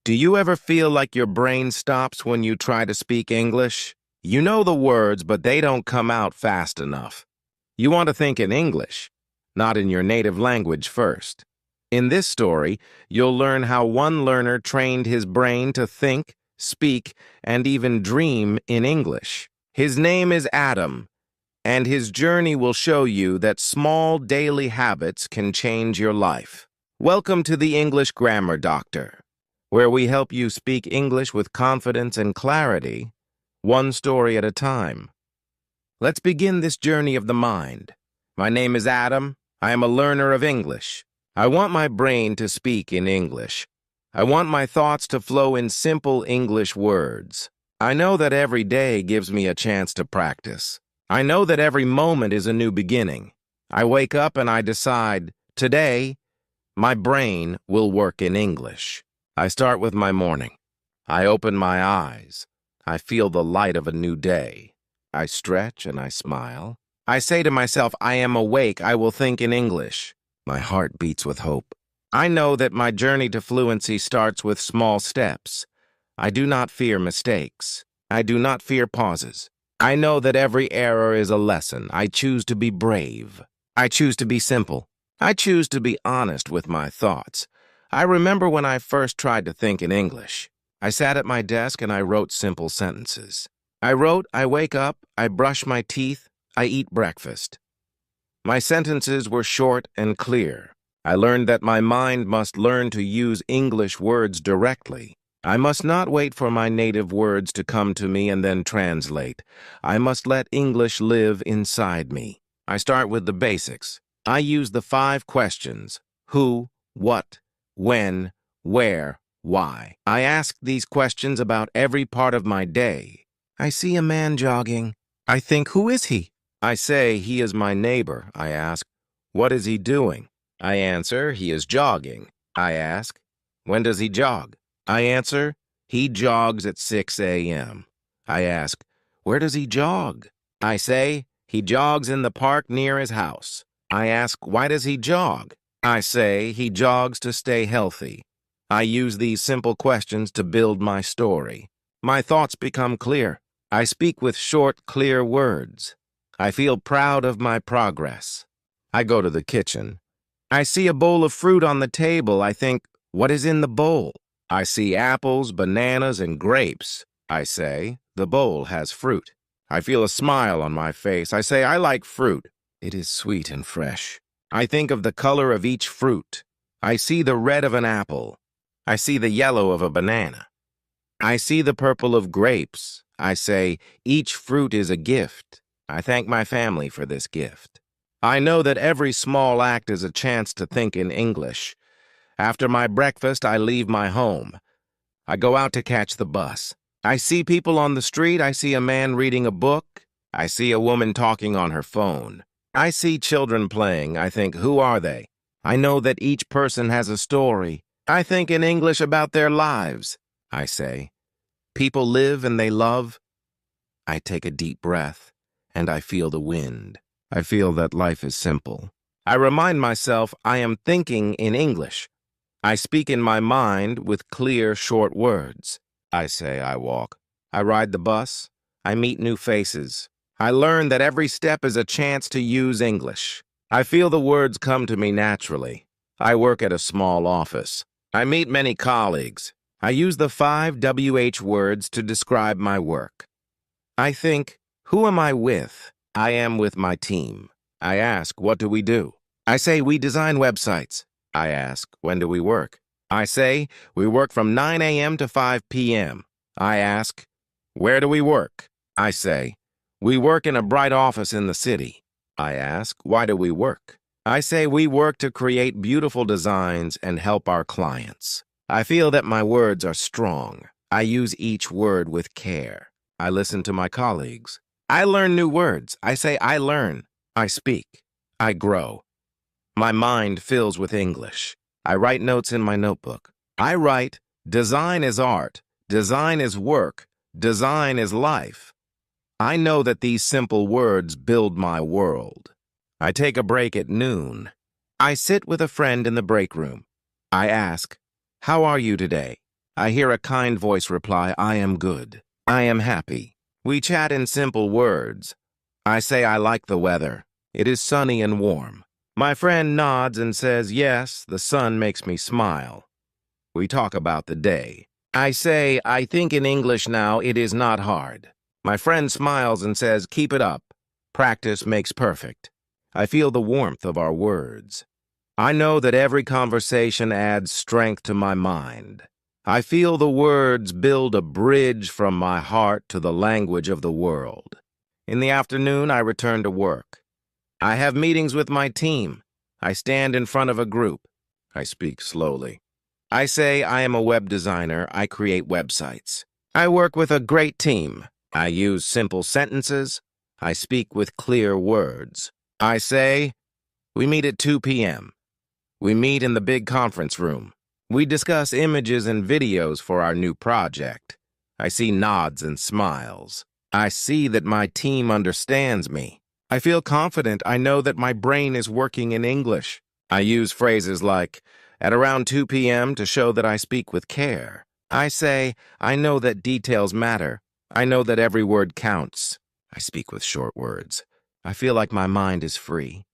Do you ever feel like your brain stops when you try to speak English? You know the words, but they don't come out fast enough. You want to think in English, not in your native language first. In this story, you'll learn how one learner trained his brain to think, speak, and even dream in English. His name is Adam, and his journey will show you that small daily habits can change your life. Welcome to the English Grammar Doctor, where we help you speak English with confidence and clarity, one story at a time. Let's begin this journey of the mind. My name is Adam. I am a learner of English. I want my brain to speak in English. I want my thoughts to flow in simple English words. I know that every day gives me a chance to practice. I know that every moment is a new beginning. I wake up and I decide, today, my brain will work in English. I start with my morning. I open my eyes. I feel the light of a new day. I stretch and I smile. I say to myself, I am awake. I will think in English. My heart beats with hope. I know that my journey to fluency starts with small steps. I do not fear mistakes. I do not fear pauses. I know that every error is a lesson. I choose to be brave. I choose to be simple. I choose to be honest with my thoughts. I remember when I first tried to think in English. I sat at my desk and I wrote simple sentences. I wrote, I wake up, I brush my teeth, I eat breakfast. My sentences were short and clear. I learned that my mind must learn to use English words directly. I must not wait for my native words to come to me and then translate. I must let English live inside me. I start with the basics. I use the 5 questions: who, what, when, where, why. I ask these questions about every part of my day. I see a man jogging. I think, who is he? I say, he is my neighbor. I ask, what is he doing? I answer, he is jogging. I ask, when does he jog? I answer, he jogs at 6 a.m. I ask, where does he jog? I say, he jogs in the park near his house. I ask, why does he jog? I say, he jogs to stay healthy. I use these simple questions to build my story. My thoughts become clear. I speak with short, clear words. I feel proud of my progress. I go to the kitchen. I see a bowl of fruit on the table. I think, what is in the bowl? I see apples, bananas, and grapes. I say, the bowl has fruit. I feel a smile on my face. I say, I like fruit. It is sweet and fresh. I think of the color of each fruit. I see the red of an apple. I see the yellow of a banana. I see the purple of grapes. I say, each fruit is a gift. I thank my family for this gift. I know that every small act is a chance to think in English. After my breakfast, I leave my home. I go out to catch the bus. I see people on the street. I see a man reading a book. I see a woman talking on her phone. I see children playing. I think, who are they? I know that each person has a story. I think in English about their lives. I say, people live and they love. I take a deep breath, and I feel the wind. I feel that life is simple. I remind myself I am thinking in English. I speak in my mind with clear, short words. I say I walk. I ride the bus. I meet new faces. I learn that every step is a chance to use English. I feel the words come to me naturally. I work at a small office. I meet many colleagues. I use the 5 WH words to describe my work. I think, who am I with? I am with my team. I ask, what do we do? I say, we design websites. I ask, when do we work? I say, we work from 9 a.m. to 5 p.m. I ask, where do we work? I say, we work in a bright office in the city. I ask, why do we work? I say, we work to create beautiful designs and help our clients. I feel that my words are strong. I use each word with care. I listen to my colleagues. I learn new words. I say, I learn. I speak. I grow. My mind fills with English. I write notes in my notebook. I write, design is art. Design is work. Design is life. I know that these simple words build my world. I take a break at noon. I sit with a friend in the break room. I ask, how are you today? I hear a kind voice reply, I am good. I am happy. We chat in simple words. I say I like the weather. It is sunny and warm. My friend nods and says, yes, the sun makes me smile. We talk about the day. I say, I think in English now it is not hard. My friend smiles and says, keep it up. Practice makes perfect. I feel the warmth of our words. I know that every conversation adds strength to my mind. I feel the words build a bridge from my heart to the language of the world. In the afternoon, I return to work. I have meetings with my team. I stand in front of a group. I speak slowly. I say I am a web designer. I create websites. I work with a great team. I use simple sentences. I speak with clear words. I say, we meet at 2 p.m. We meet in the big conference room. We discuss images and videos for our new project. I see nods and smiles. I see that my team understands me. I feel confident. I know that my brain is working in English. I use phrases like, at around 2 p.m. to show that I speak with care. I say, I know that details matter. I know that every word counts. I speak with short words. I feel like my mind is free.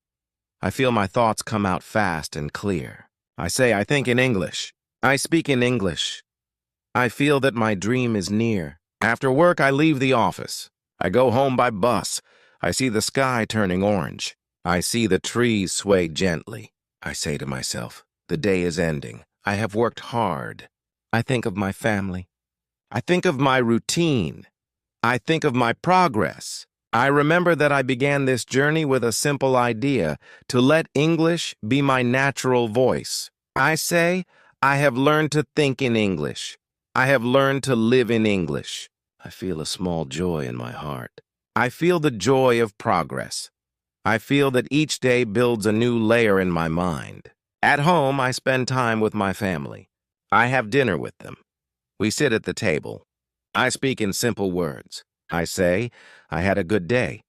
I feel my thoughts come out fast and clear. I say, I think in English. I speak in English. I feel that my dream is near. After work, I leave the office. I go home by bus. I see the sky turning orange. I see the trees sway gently. I say to myself, the day is ending. I have worked hard. I think of my family. I think of my routine. I think of my progress. I remember that I began this journey with a simple idea, to let English be my natural voice. I say, I have learned to think in English. I have learned to live in English. I feel a small joy in my heart. I feel the joy of progress. I feel that each day builds a new layer in my mind. At home, I spend time with my family. I have dinner with them. We sit at the table. I speak in simple words. I say, I had a good day.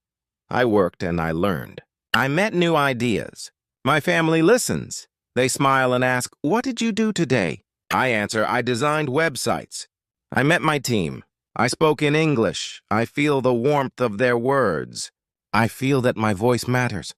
I worked and I learned. I met new ideas. My family listens. They smile and ask, what did you do today? I answer, I designed websites. I met my team. I spoke in English. I feel the warmth of their words. I feel that my voice matters.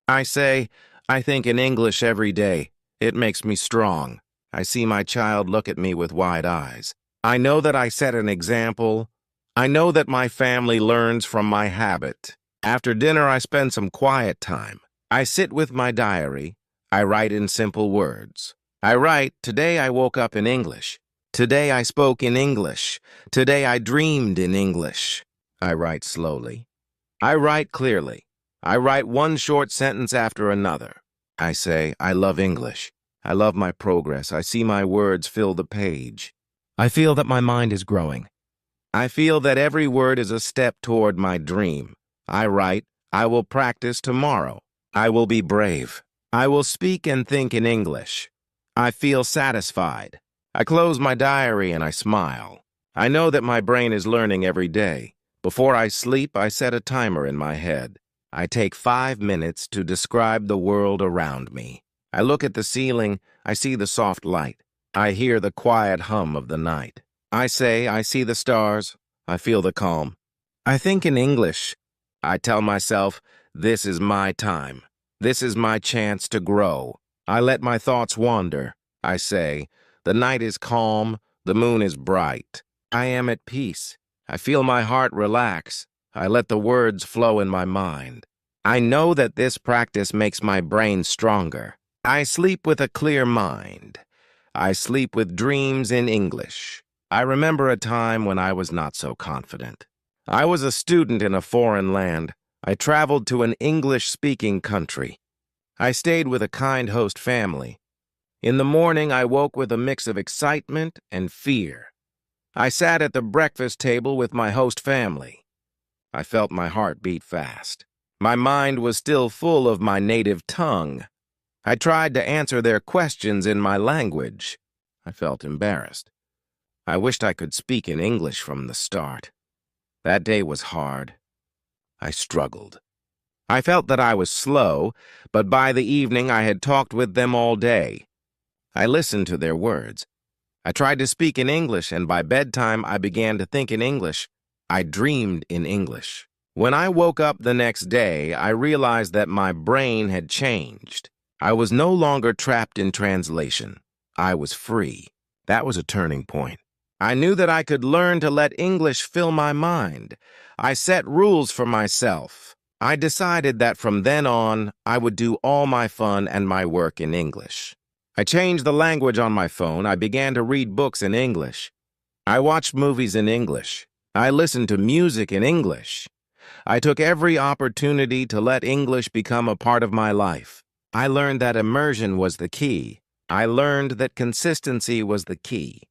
I say, I think in English every day. It makes me strong. I see my child look at me with wide eyes. I know that I set an example. I know that my family learns from my habit. After dinner, I spend some quiet time. I sit with my diary. I write in simple words. I write, today I woke up in English. Today I spoke in English. Today I dreamed in English. I write slowly. I write clearly. I write one short sentence after another. I say, I love English. I love my progress. I see my words fill the page. I feel that my mind is growing. I feel that every word is a step toward my dream. I write, I will practice tomorrow. I will be brave. I will speak and think in English. I feel satisfied. I close my diary and I smile. I know that my brain is learning every day. Before I sleep, I set a timer in my head. I take 5 minutes to describe the world around me. I look at the ceiling. I see the soft light. I hear the quiet hum of the night. I say, I see the stars. I feel the calm. I think in English. I tell myself, this is my time. This is my chance to grow. I let my thoughts wander. I say, the night is calm. The moon is bright. I am at peace. I feel my heart relax. I let the words flow in my mind. I know that this practice makes my brain stronger. I sleep with a clear mind. I sleep with dreams in English. I remember a time when I was not so confident. I was a student in a foreign land. I traveled to an English-speaking country. I stayed with a kind host family. In the morning, I woke with a mix of excitement and fear. I sat at the breakfast table with my host family. I felt my heart beat fast. My mind was still full of my native tongue. I tried to answer their questions in my language. I felt embarrassed. I wished I could speak in English from the start. That day was hard. I struggled. I felt that I was slow, but by the evening I had talked with them all day. I listened to their words. I tried to speak in English, and by bedtime, I began to think in English. I dreamed in English. When I woke up the next day, I realized that my brain had changed. I was no longer trapped in translation. I was free. That was a turning point. I knew that I could learn to let English fill my mind. I set rules for myself. I decided that from then on, I would do all my fun and my work in English. I changed the language on my phone. I began to read books in English. I watched movies in English. I listened to music in English. I took every opportunity to let English become a part of my life. I learned that immersion was the key. I learned that consistency was the key.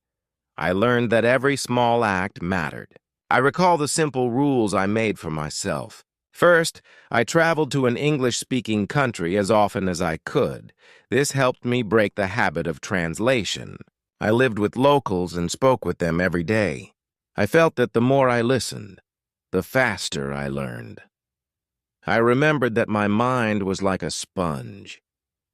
I learned that every small act mattered. I recall the simple rules I made for myself. First, I traveled to an English-speaking country as often as I could. This helped me break the habit of translation. I lived with locals and spoke with them every day. I felt that the more I listened, the faster I learned. I remembered that my mind was like a sponge.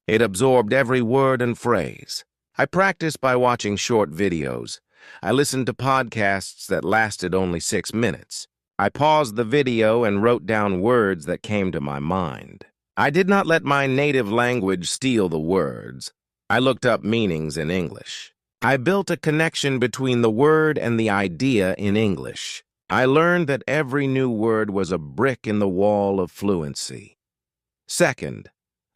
It absorbed every word and phrase. I practiced by watching short videos. I listened to podcasts that lasted only 6 minutes. I paused the video and wrote down words that came to my mind. I did not let my native language steal the words. I looked up meanings in English. I built a connection between the word and the idea in English. I learned that every new word was a brick in the wall of fluency. Second,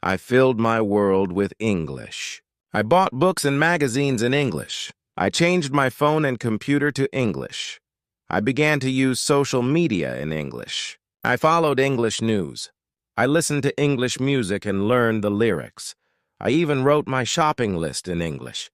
I filled my world with English. I bought books and magazines in English. I changed my phone and computer to English. I began to use social media in English. I followed English news. I listened to English music and learned the lyrics. I even wrote my shopping list in English.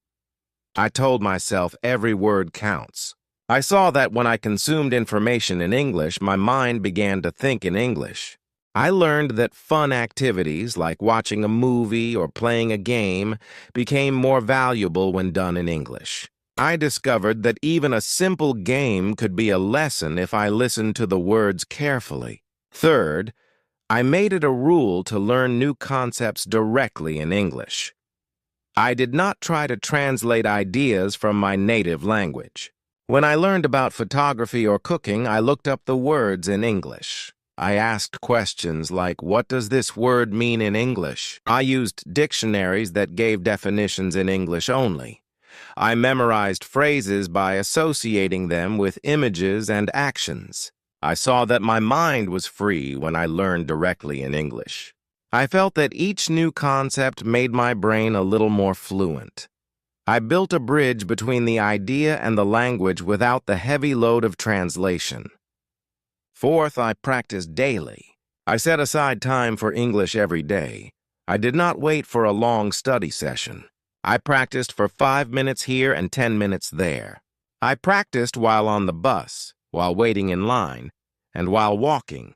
I told myself every word counts. I saw that when I consumed information in English, my mind began to think in English. I learned that fun activities like watching a movie or playing a game became more valuable when done in English. I discovered that even a simple game could be a lesson if I listened to the words carefully. Third, I made it a rule to learn new concepts directly in English. I did not try to translate ideas from my native language. When I learned about photography or cooking, I looked up the words in English. I asked questions like, what does this word mean in English? I used dictionaries that gave definitions in English only. I memorized phrases by associating them with images and actions. I saw that my mind was free when I learned directly in English. I felt that each new concept made my brain a little more fluent. I built a bridge between the idea and the language without the heavy load of translation. Fourth, I practiced daily. I set aside time for English every day. I did not wait for a long study session. I practiced for 5 minutes here and 10 minutes there. I practiced while on the bus, while waiting in line, and while walking.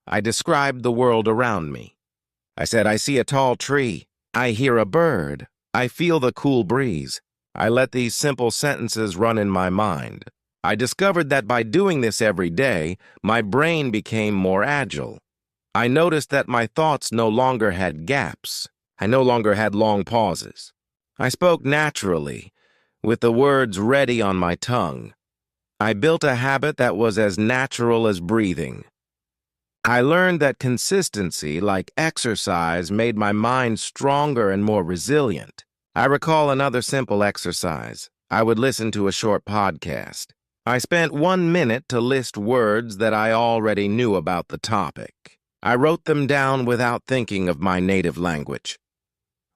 I described the world around me. I said, I see a tall tree. I hear a bird. I feel the cool breeze. I let these simple sentences run in my mind. I discovered that by doing this every day, my brain became more agile. I noticed that my thoughts no longer had gaps. I no longer had long pauses. I spoke naturally, with the words ready on my tongue. I built a habit that was as natural as breathing. I learned that consistency, like exercise, made my mind stronger and more resilient. I recall another simple exercise. I would listen to a short podcast. I spent 1 minute to list words that I already knew about the topic. I wrote them down without thinking of my native language.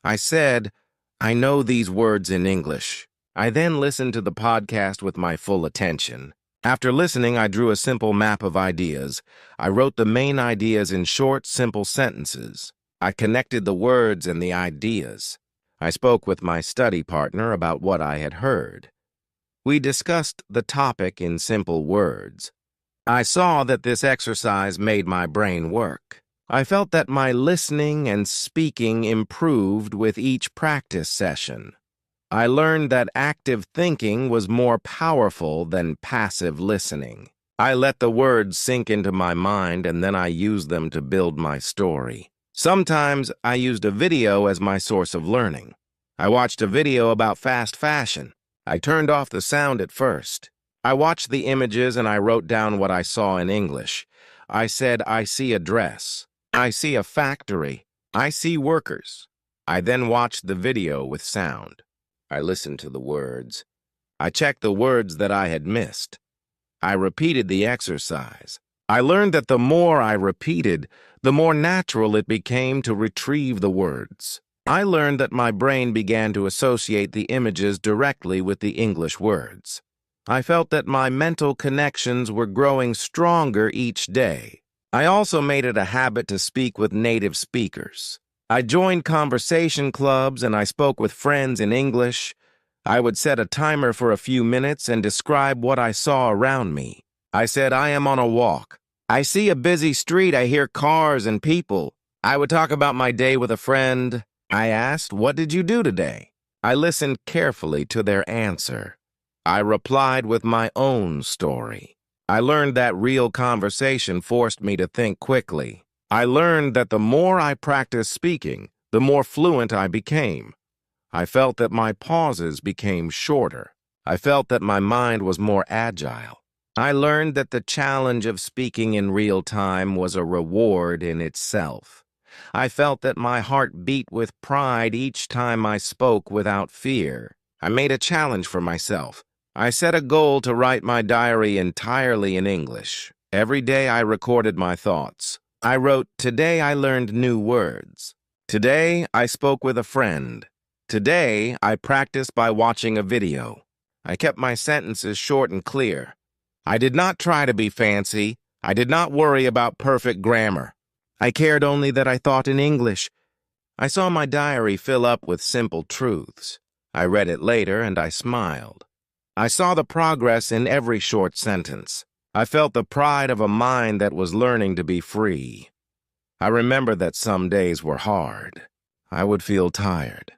I said, I know these words in English. I then listened to the podcast with my full attention. After listening, I drew a simple map of ideas. I wrote the main ideas in short, simple sentences. I connected the words and the ideas. I spoke with my study partner about what I had heard. We discussed the topic in simple words. I saw that this exercise made my brain work. I felt that my listening and speaking improved with each practice session. I learned that active thinking was more powerful than passive listening. I let the words sink into my mind and then I used them to build my story. Sometimes I used a video as my source of learning. I watched a video about fast fashion. I turned off the sound at first. I watched the images and I wrote down what I saw in English. I said, I see a dress. I see a factory. I see workers. I then watched the video with sound. I listened to the words. I checked the words that I had missed. I repeated the exercise. I learned that the more I repeated, the more natural it became to retrieve the words. I learned that my brain began to associate the images directly with the English words. I felt that my mental connections were growing stronger each day. I also made it a habit to speak with native speakers. I joined conversation clubs and I spoke with friends in English. I would set a timer for a few minutes and describe what I saw around me. I said, I am on a walk. I see a busy street. I hear cars and people. I would talk about my day with a friend. I asked, what did you do today? I listened carefully to their answer. I replied with my own story. I learned that real conversation forced me to think quickly. I learned that the more I practiced speaking, the more fluent I became. I felt that my pauses became shorter. I felt that my mind was more agile. I learned that the challenge of speaking in real time was a reward in itself. I felt that my heart beat with pride each time I spoke without fear. I made a challenge for myself. I set a goal to write my diary entirely in English. Every day I recorded my thoughts. I wrote, today I learned new words. Today I spoke with a friend. Today I practiced by watching a video. I kept my sentences short and clear. I did not try to be fancy. I did not worry about perfect grammar. I cared only that I thought in English. I saw my diary fill up with simple truths. I read it later and I smiled. I saw the progress in every short sentence. I felt the pride of a mind that was learning to be free. I remember that some days were hard. I would feel tired.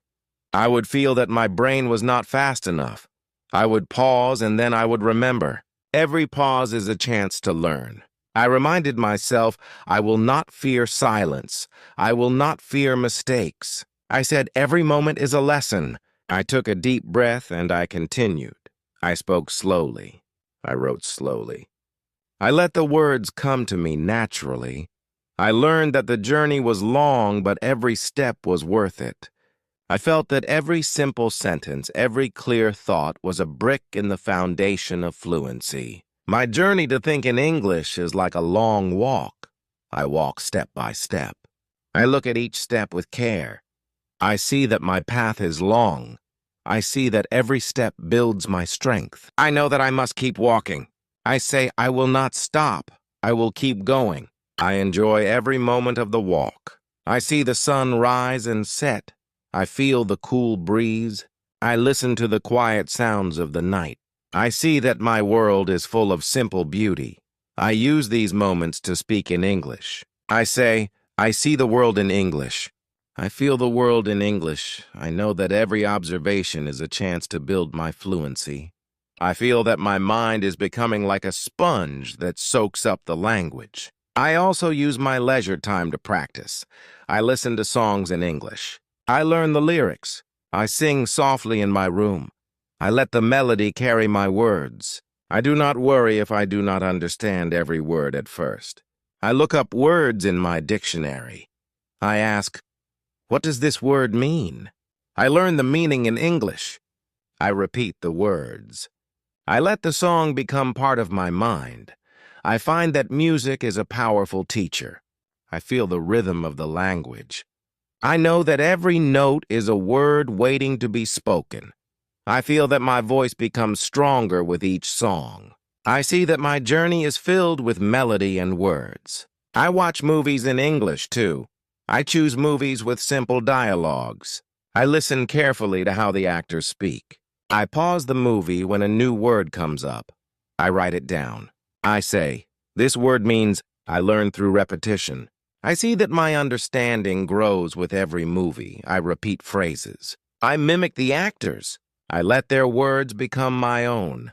I would feel that my brain was not fast enough. I would pause and then I would remember. Every pause is a chance to learn. I reminded myself, I will not fear silence. I will not fear mistakes. I said, every moment is a lesson. I took a deep breath and I continued. I spoke slowly. I wrote slowly. I let the words come to me naturally. I learned that the journey was long, but every step was worth it. I felt that every simple sentence, every clear thought was a brick in the foundation of fluency. My journey to think in English is like a long walk. I walk step by step. I look at each step with care. I see that my path is long. I see that every step builds my strength. I know that I must keep walking. I say, I will not stop. I will keep going. I enjoy every moment of the walk. I see the sun rise and set. I feel the cool breeze. I listen to the quiet sounds of the night. I see that my world is full of simple beauty. I use these moments to speak in English. I say, I see the world in English. I feel the world in English. I know that every observation is a chance to build my fluency. I feel that my mind is becoming like a sponge that soaks up the language. I also use my leisure time to practice. I listen to songs in English. I learn the lyrics. I sing softly in my room. I let the melody carry my words. I do not worry if I do not understand every word at first. I look up words in my dictionary. I ask, what does this word mean? I learn the meaning in English. I repeat the words. I let the song become part of my mind. I find that music is a powerful teacher. I feel the rhythm of the language. I know that every note is a word waiting to be spoken. I feel that my voice becomes stronger with each song. I see that my journey is filled with melody and words. I watch movies in English, too. I choose movies with simple dialogues. I listen carefully to how the actors speak. I pause the movie when a new word comes up. I write it down. I say, this word means I learn through repetition. I see that my understanding grows with every movie. I repeat phrases. I mimic the actors. I let their words become my own.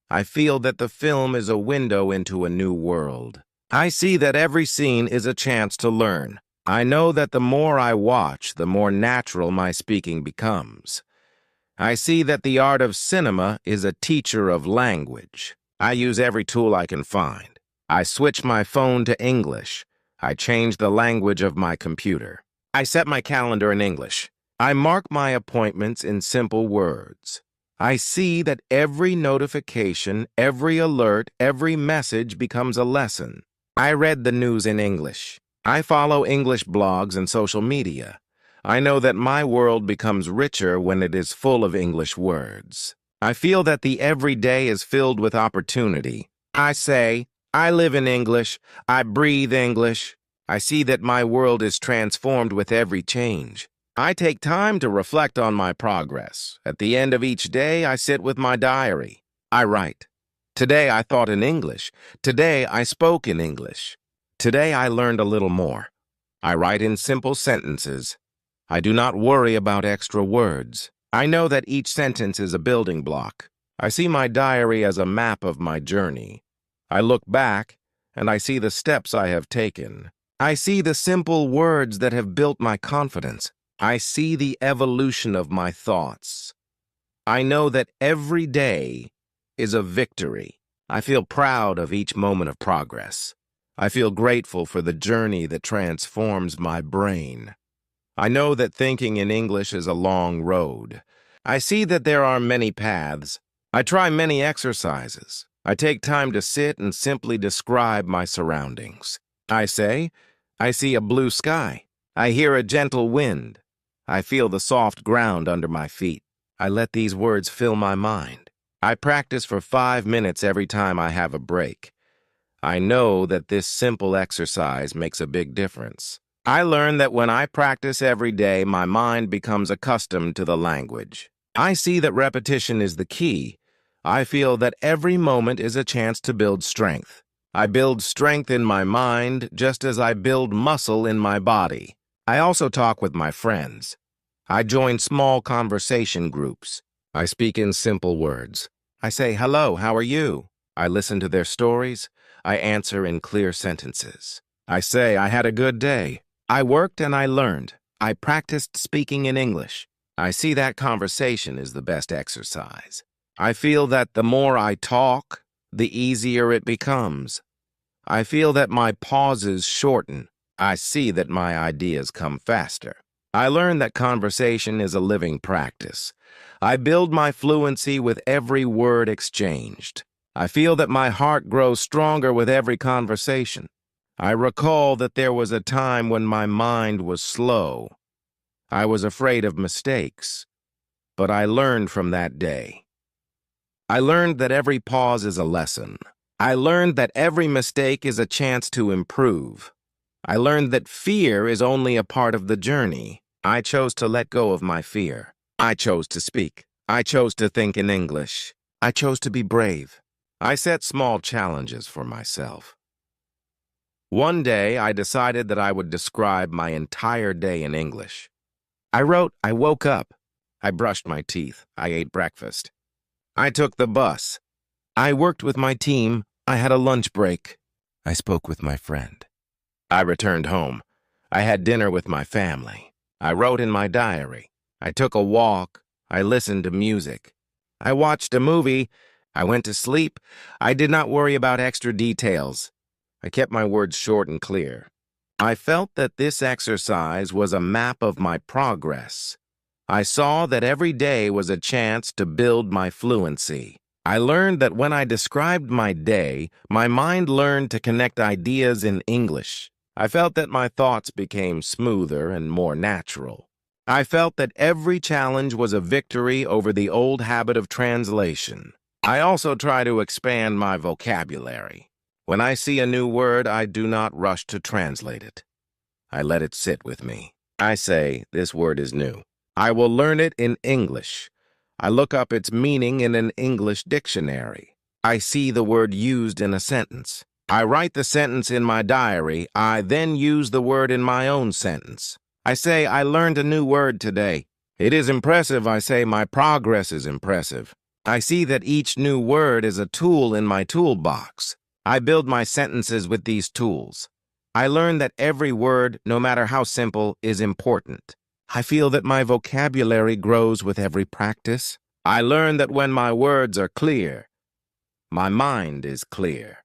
I feel that the film is a window into a new world. I see that every scene is a chance to learn. I know that the more I watch, the more natural my speaking becomes. I see that the art of cinema is a teacher of language. I use every tool I can find. I switch my phone to English. I change the language of my computer. I set my calendar in English. I mark my appointments in simple words. I see that every notification, every alert, every message becomes a lesson. I read the news in English. I follow English blogs and social media. I know that my world becomes richer when it is full of English words. I feel that the everyday is filled with opportunity. I say, I live in English. I breathe English. I see that my world is transformed with every change. I take time to reflect on my progress. At the end of each day, I sit with my diary. I write. Today I thought in English. Today I spoke in English. Today I learned a little more. I write in simple sentences. I do not worry about extra words. I know that each sentence is a building block. I see my diary as a map of my journey. I look back, and I see the steps I have taken. I see the simple words that have built my confidence. I see the evolution of my thoughts. I know that every day is a victory. I feel proud of each moment of progress. I feel grateful for the journey that transforms my brain. I know that thinking in English is a long road. I see that there are many paths. I try many exercises. I take time to sit and simply describe my surroundings. I say, I see a blue sky. I hear a gentle wind. I feel the soft ground under my feet. I let these words fill my mind. I practice for 5 minutes every time I have a break. I know that this simple exercise makes a big difference. I learn that when I practice every day, my mind becomes accustomed to the language. I see that repetition is the key. I feel that every moment is a chance to build strength. I build strength in my mind just as I build muscle in my body. I also talk with my friends. I join small conversation groups. I speak in simple words. I say, hello, how are you? I listen to their stories. I answer in clear sentences. I say, I had a good day. I worked and I learned. I practiced speaking in English. I see that conversation is the best exercise. I feel that the more I talk, the easier it becomes. I feel that my pauses shorten. I see that my ideas come faster. I learn that conversation is a living practice. I build my fluency with every word exchanged. I feel that my heart grows stronger with every conversation. I recall that there was a time when my mind was slow. I was afraid of mistakes, but I learned from that day. I learned that every pause is a lesson. I learned that every mistake is a chance to improve. I learned that fear is only a part of the journey. I chose to let go of my fear. I chose to speak. I chose to think in English. I chose to be brave. I set small challenges for myself. One day, I decided that I would describe my entire day in English. I wrote, I woke up. I brushed my teeth. I ate breakfast. I took the bus. I worked with my team. I had a lunch break. I spoke with my friend. I returned home. I had dinner with my family. I wrote in my diary. I took a walk. I listened to music. I watched a movie. I went to sleep. I did not worry about extra details. I kept my words short and clear. I felt that this exercise was a map of my progress. I saw that every day was a chance to build my fluency. I learned that when I described my day, my mind learned to connect ideas in English. I felt that my thoughts became smoother and more natural. I felt that every challenge was a victory over the old habit of translation. I also try to expand my vocabulary. When I see a new word, I do not rush to translate it. I let it sit with me. I say, this word is new. I will learn it in English. I look up its meaning in an English dictionary. I see the word used in a sentence. I write the sentence in my diary. I then use the word in my own sentence. I say, I learned a new word today. It is impressive. I say, my progress is impressive. I see that each new word is a tool in my toolbox. I build my sentences with these tools. I learn that every word, no matter how simple, is important. I feel that my vocabulary grows with every practice. I learn that when my words are clear, my mind is clear.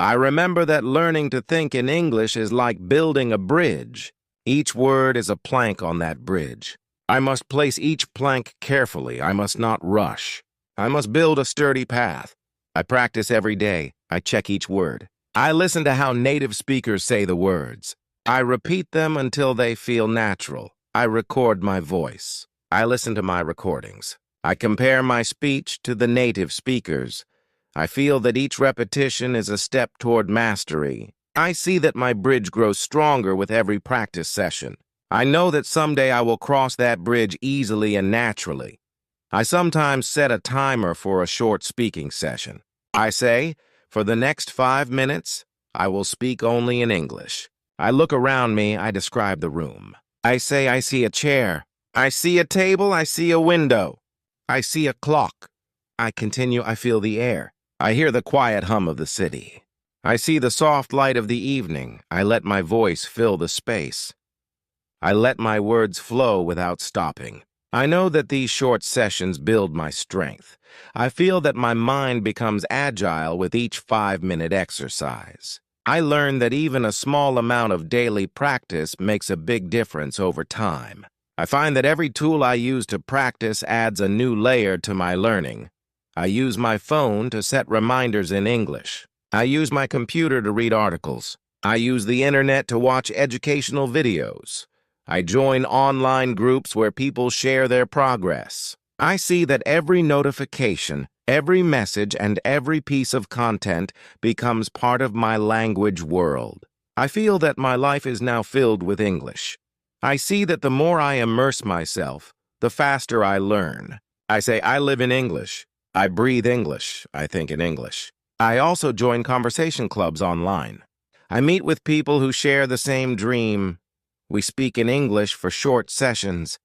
I remember that learning to think in English is like building a bridge. Each word is a plank on that bridge. I must place each plank carefully. I must not rush. I must build a sturdy path. I practice every day. I check each word. I listen to how native speakers say the words. I repeat them until they feel natural. I record my voice. I listen to my recordings. I compare my speech to the native speakers. I feel that each repetition is a step toward mastery. I see that my bridge grows stronger with every practice session. I know that someday I will cross that bridge easily and naturally. I sometimes set a timer for a short speaking session. I say, for the next 5 minutes, I will speak only in English. I look around me, I describe the room. I say I see a chair. I see a table, I see a window. I see a clock. I continue, I feel the air. I hear the quiet hum of the city. I see the soft light of the evening. I let my voice fill the space. I let my words flow without stopping. I know that these short sessions build my strength. I feel that my mind becomes agile with each 5-minute exercise. I learn that even a small amount of daily practice makes a big difference over time. I find that every tool I use to practice adds a new layer to my learning. I use my phone to set reminders in English. I use my computer to read articles. I use the internet to watch educational videos. I join online groups where people share their progress. I see that every notification, every message, and every piece of content becomes part of my language world. I feel that my life is now filled with English. I see that the more I immerse myself, the faster I learn. I say, I live in English. I breathe English. I think in English. I also join conversation clubs online. I meet with people who share the same dream. We speak in English for short sessions.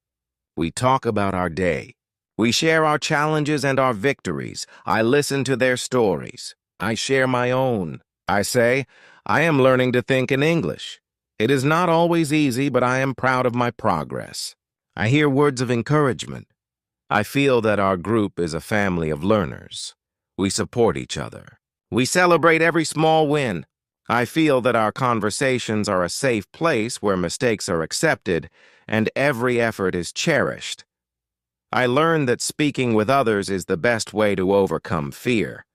We talk about our day. We share our challenges and our victories. I listen to their stories. I share my own. I say, I am learning to think in English. It is not always easy, but I am proud of my progress. I hear words of encouragement. I feel that our group is a family of learners. We support each other. We celebrate every small win. I feel that our conversations are a safe place where mistakes are accepted and every effort is cherished. I learned that speaking with others is the best way to overcome fear.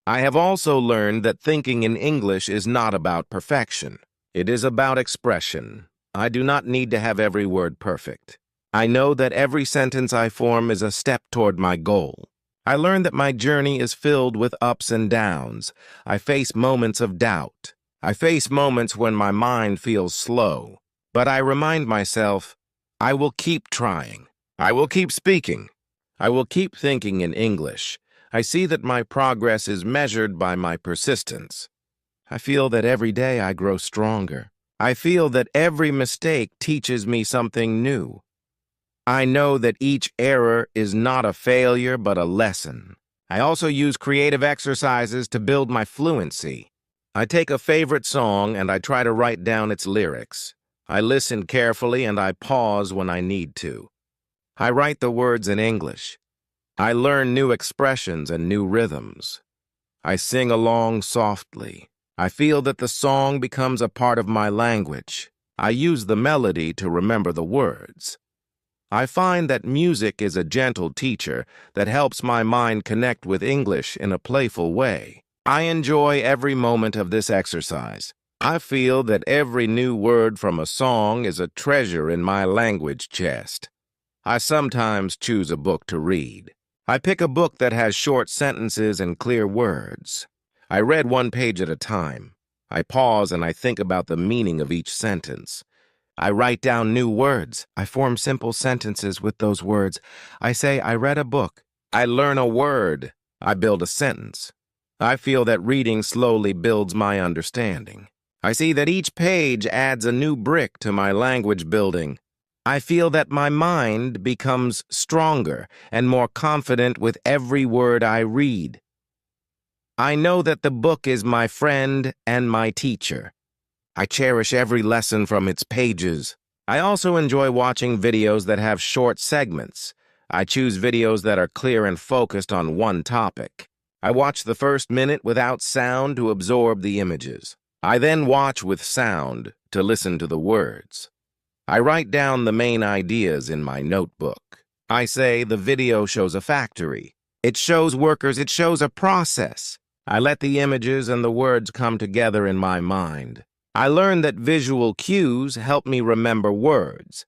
I have also learned that thinking in English is not about perfection. It is about expression. I do not need to have every word perfect. I know that every sentence I form is a step toward my goal. I learned that my journey is filled with ups and downs. I face moments of doubt. I face moments when my mind feels slow. But I remind myself, I will keep trying. I will keep speaking. I will keep thinking in English. I see that my progress is measured by my persistence. I feel that every day I grow stronger. I feel that every mistake teaches me something new. I know that each error is not a failure but a lesson. I also use creative exercises to build my fluency. I take a favorite song and I try to write down its lyrics. I listen carefully and I pause when I need to. I write the words in English. I learn new expressions and new rhythms. I sing along softly. I feel that the song becomes a part of my language. I use the melody to remember the words. I find that music is a gentle teacher that helps my mind connect with English in a playful way. I enjoy every moment of this exercise. I feel that every new word from a song is a treasure in my language chest. I sometimes choose a book to read. I pick a book that has short sentences and clear words. I read one page at a time. I pause and I think about the meaning of each sentence. I write down new words. I form simple sentences with those words. I say, I read a book. I learn a word. I build a sentence. I feel that reading slowly builds my understanding. I see that each page adds a new brick to my language building. I feel that my mind becomes stronger and more confident with every word I read. I know that the book is my friend and my teacher. I cherish every lesson from its pages. I also enjoy watching videos that have short segments. I choose videos that are clear and focused on one topic. I watch the first minute without sound to absorb the images. I then watch with sound to listen to the words. I write down the main ideas in my notebook. I say the video shows a factory. It shows workers, it shows a process. I let the images and the words come together in my mind. I learned that visual cues help me remember words.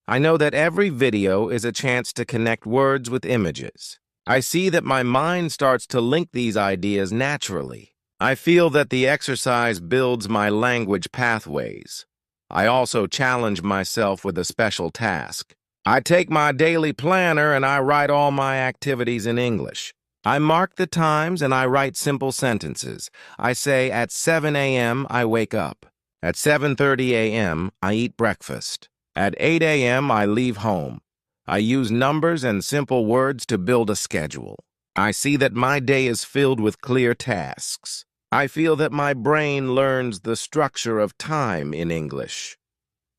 I know that every video is a chance to connect words with images. I see that my mind starts to link these ideas naturally. I feel that the exercise builds my language pathways. I also challenge myself with a special task. I take my daily planner and I write all my activities in English. I mark the times and I write simple sentences. I say at 7 a.m. I wake up. At 7:30 a.m. I eat breakfast. At 8 a.m. I leave home. I use numbers and simple words to build a schedule. I see that my day is filled with clear tasks. I feel that my brain learns the structure of time in English.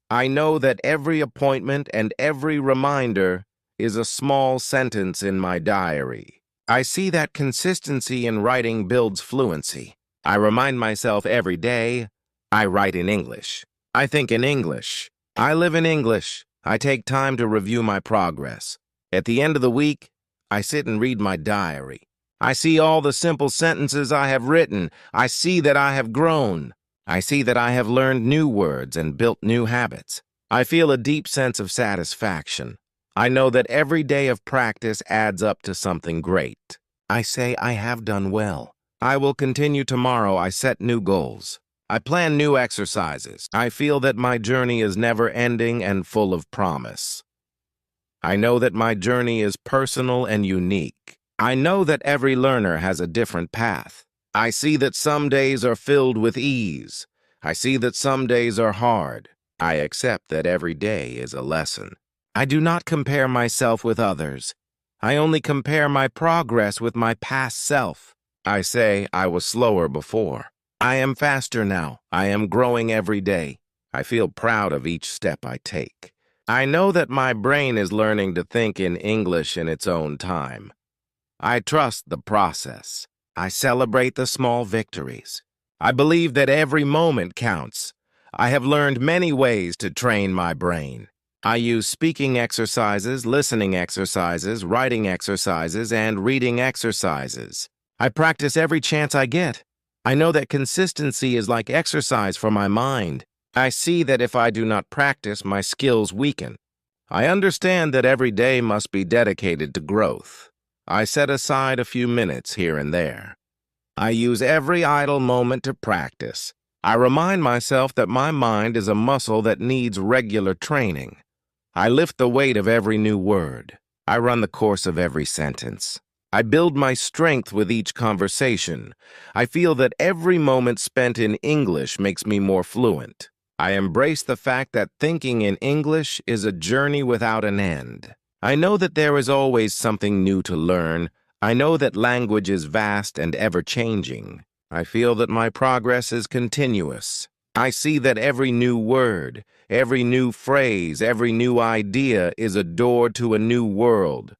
I know that every appointment and every reminder is a small sentence in my diary. I see that consistency in writing builds fluency. I remind myself every day, I write in English. I think in English. I live in English. I take time to review my progress. At the end of the week, I sit and read my diary. I see all the simple sentences I have written. I see that I have grown. I see that I have learned new words and built new habits. I feel a deep sense of satisfaction. I know that every day of practice adds up to something great. I say I have done well. I will continue tomorrow. I set new goals. I plan new exercises. I feel that my journey is never-ending and full of promise. I know that my journey is personal and unique. I know that every learner has a different path. I see that some days are filled with ease. I see that some days are hard. I accept that every day is a lesson. I do not compare myself with others. I only compare my progress with my past self. I say I was slower before. I am faster now. I am growing every day. I feel proud of each step I take. I know that my brain is learning to think in English in its own time. I trust the process. I celebrate the small victories. I believe that every moment counts. I have learned many ways to train my brain. I use speaking exercises, listening exercises, writing exercises, and reading exercises. I practice every chance I get. I know that consistency is like exercise for my mind. I see that if I do not practice, my skills weaken. I understand that every day must be dedicated to growth. I set aside a few minutes here and there. I use every idle moment to practice. I remind myself that my mind is a muscle that needs regular training. I lift the weight of every new word. I run the course of every sentence. I build my strength with each conversation. I feel that every moment spent in English makes me more fluent. I embrace the fact that thinking in English is a journey without an end. I know that there is always something new to learn. I know that language is vast and ever-changing. I feel that my progress is continuous. I see that every new word, every new phrase, every new idea is a door to a new world.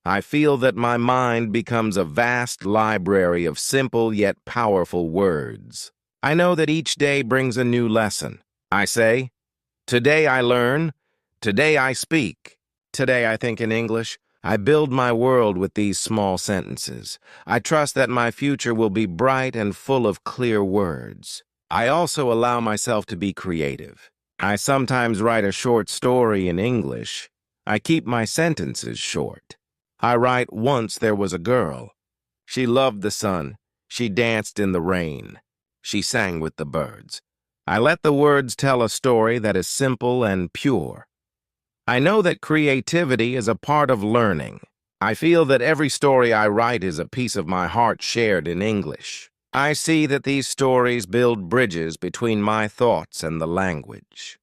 I feel that my mind becomes a vast library of simple yet powerful words. I know that each day brings a new lesson. I say, today I learn, today I speak. Today I think in English. I build my world with these small sentences. I trust that my future will be bright and full of clear words. I also allow myself to be creative. I sometimes write a short story in English. I keep my sentences short. I write, once there was a girl. She loved the sun. She danced in the rain. She sang with the birds. I let the words tell a story that is simple and pure. I know that creativity is a part of learning. I feel that every story I write is a piece of my heart shared in English. I see that these stories build bridges between my thoughts and the language.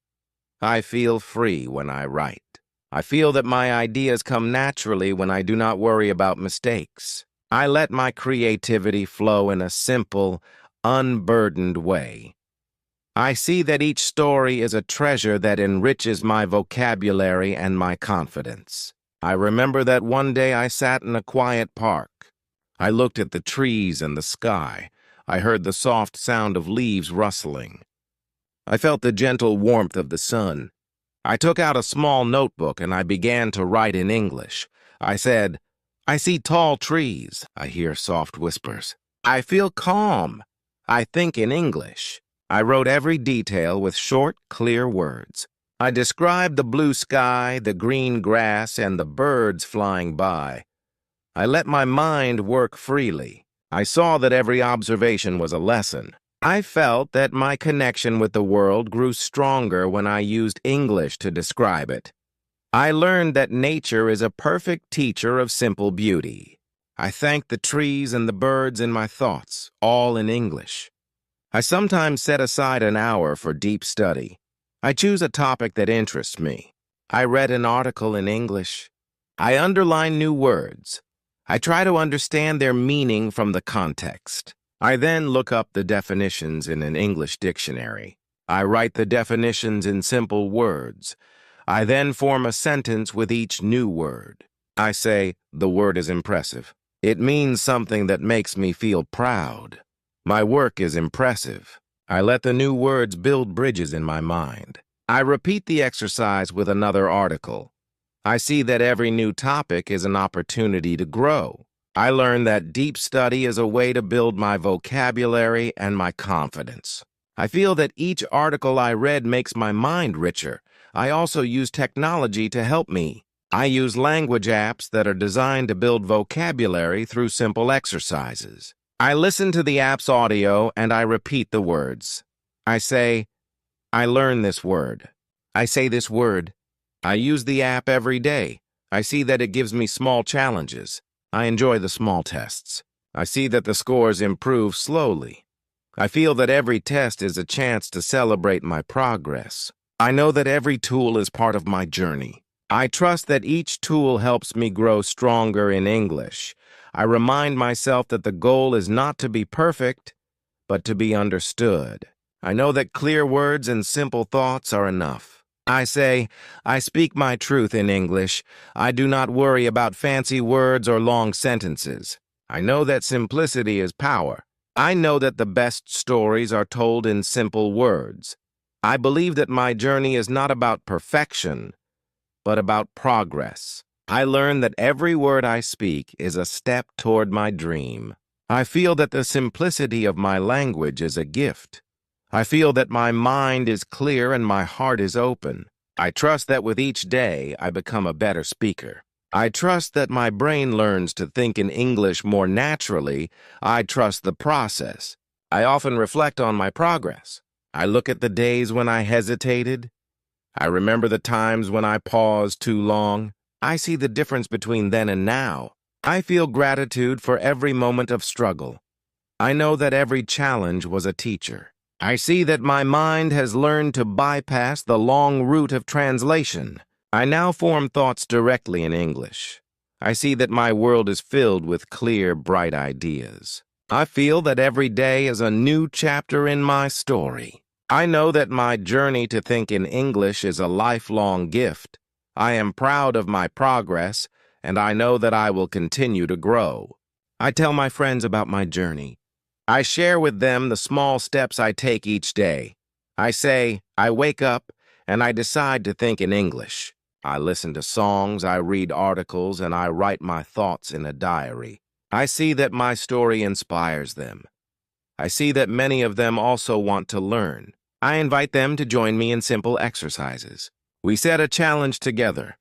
I feel free when I write. I feel that my ideas come naturally when I do not worry about mistakes. I let my creativity flow in a simple, unburdened way. I see that each story is a treasure that enriches my vocabulary and my confidence. I remember that one day I sat in a quiet park. I looked at the trees and the sky. I heard the soft sound of leaves rustling. I felt the gentle warmth of the sun. I took out a small notebook and I began to write in English. I said, "I see tall trees." I hear soft whispers. "I feel calm." I think in English. I wrote every detail with short, clear words. I described the blue sky, the green grass, and the birds flying by. I let my mind work freely. I saw that every observation was a lesson. I felt that my connection with the world grew stronger when I used English to describe it. I learned that nature is a perfect teacher of simple beauty. I thanked the trees and the birds in my thoughts, all in English. I sometimes set aside an hour for deep study. I choose a topic that interests me. I read an article in English. I underline new words. I try to understand their meaning from the context. I then look up the definitions in an English dictionary. I write the definitions in simple words. I then form a sentence with each new word. I say, the word is impressive. It means something that makes me feel proud. My work is impressive. I let the new words build bridges in my mind. I repeat the exercise with another article. I see that every new topic is an opportunity to grow. I learn that deep study is a way to build my vocabulary and my confidence. I feel that each article I read makes my mind richer. I also use technology to help me. I use language apps that are designed to build vocabulary through simple exercises. I listen to the app's audio and I repeat the words. I say, I learn this word. I say this word. I use the app every day. I see that it gives me small challenges. I enjoy the small tests. I see that the scores improve slowly. I feel that every test is a chance to celebrate my progress. I know that every tool is part of my journey. I trust that each tool helps me grow stronger in English. I remind myself that the goal is not to be perfect, but to be understood. I know that clear words and simple thoughts are enough. I say, I speak my truth in English. I do not worry about fancy words or long sentences. I know that simplicity is power. I know that the best stories are told in simple words. I believe that my journey is not about perfection, but about progress. I learn that every word I speak is a step toward my dream. I feel that the simplicity of my language is a gift. I feel that my mind is clear and my heart is open. I trust that with each day I become a better speaker. I trust that my brain learns to think in English more naturally. I trust the process. I often reflect on my progress. I look at the days when I hesitated. I remember the times when I paused too long. I see the difference between then and now. I feel gratitude for every moment of struggle. I know that every challenge was a teacher. I see that my mind has learned to bypass the long route of translation. I now form thoughts directly in English. I see that my world is filled with clear, bright ideas. I feel that every day is a new chapter in my story. I know that my journey to think in English is a lifelong gift. I am proud of my progress, and I know that I will continue to grow. I tell my friends about my journey. I share with them the small steps I take each day. I say, I wake up and I decide to think in English. I listen to songs, I read articles, and I write my thoughts in a diary. I see that my story inspires them. I see that many of them also want to learn. I invite them to join me in simple exercises. We set a challenge together.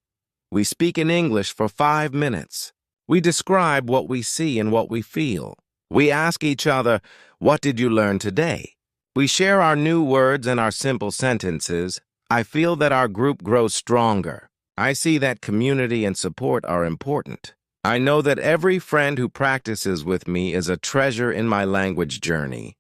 We speak in English for 5 minutes. We describe what we see and what we feel. We ask each other, what did you learn today? We share our new words and our simple sentences. I feel that our group grows stronger. I see that community and support are important. I know that every friend who practices with me is a treasure in my language journey.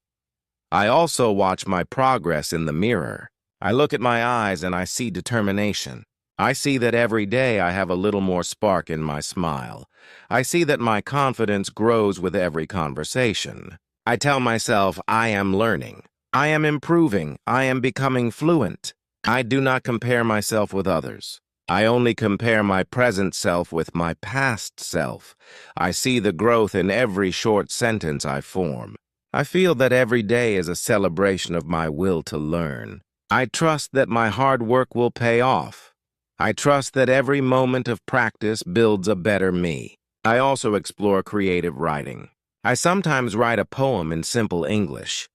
I also watch my progress in the mirror. I look at my eyes and I see determination. I see that every day I have a little more spark in my smile. I see that my confidence grows with every conversation. I tell myself I am learning. I am improving. I am becoming fluent. I do not compare myself with others. I only compare my present self with my past self. I see the growth in every short sentence I form. I feel that every day is a celebration of my will to learn. I trust that my hard work will pay off. I trust that every moment of practice builds a better me. I also explore creative writing. I sometimes write a poem in simple English.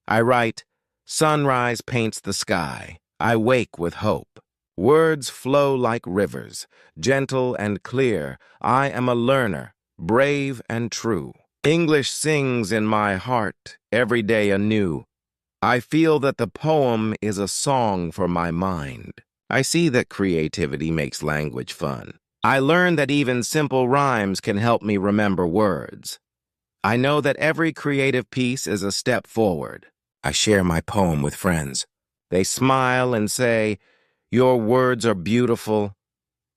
I write, "Sunrise paints the sky. I wake with hope. Words flow like rivers, gentle and clear. I am a learner, brave and true. English sings in my heart every day anew. I feel that the poem is a song for my mind. I see that creativity makes language fun. I learn that even simple rhymes can help me remember words. I know that every creative piece is a step forward. I share my poem with friends. They smile and say, 'Your words are beautiful.'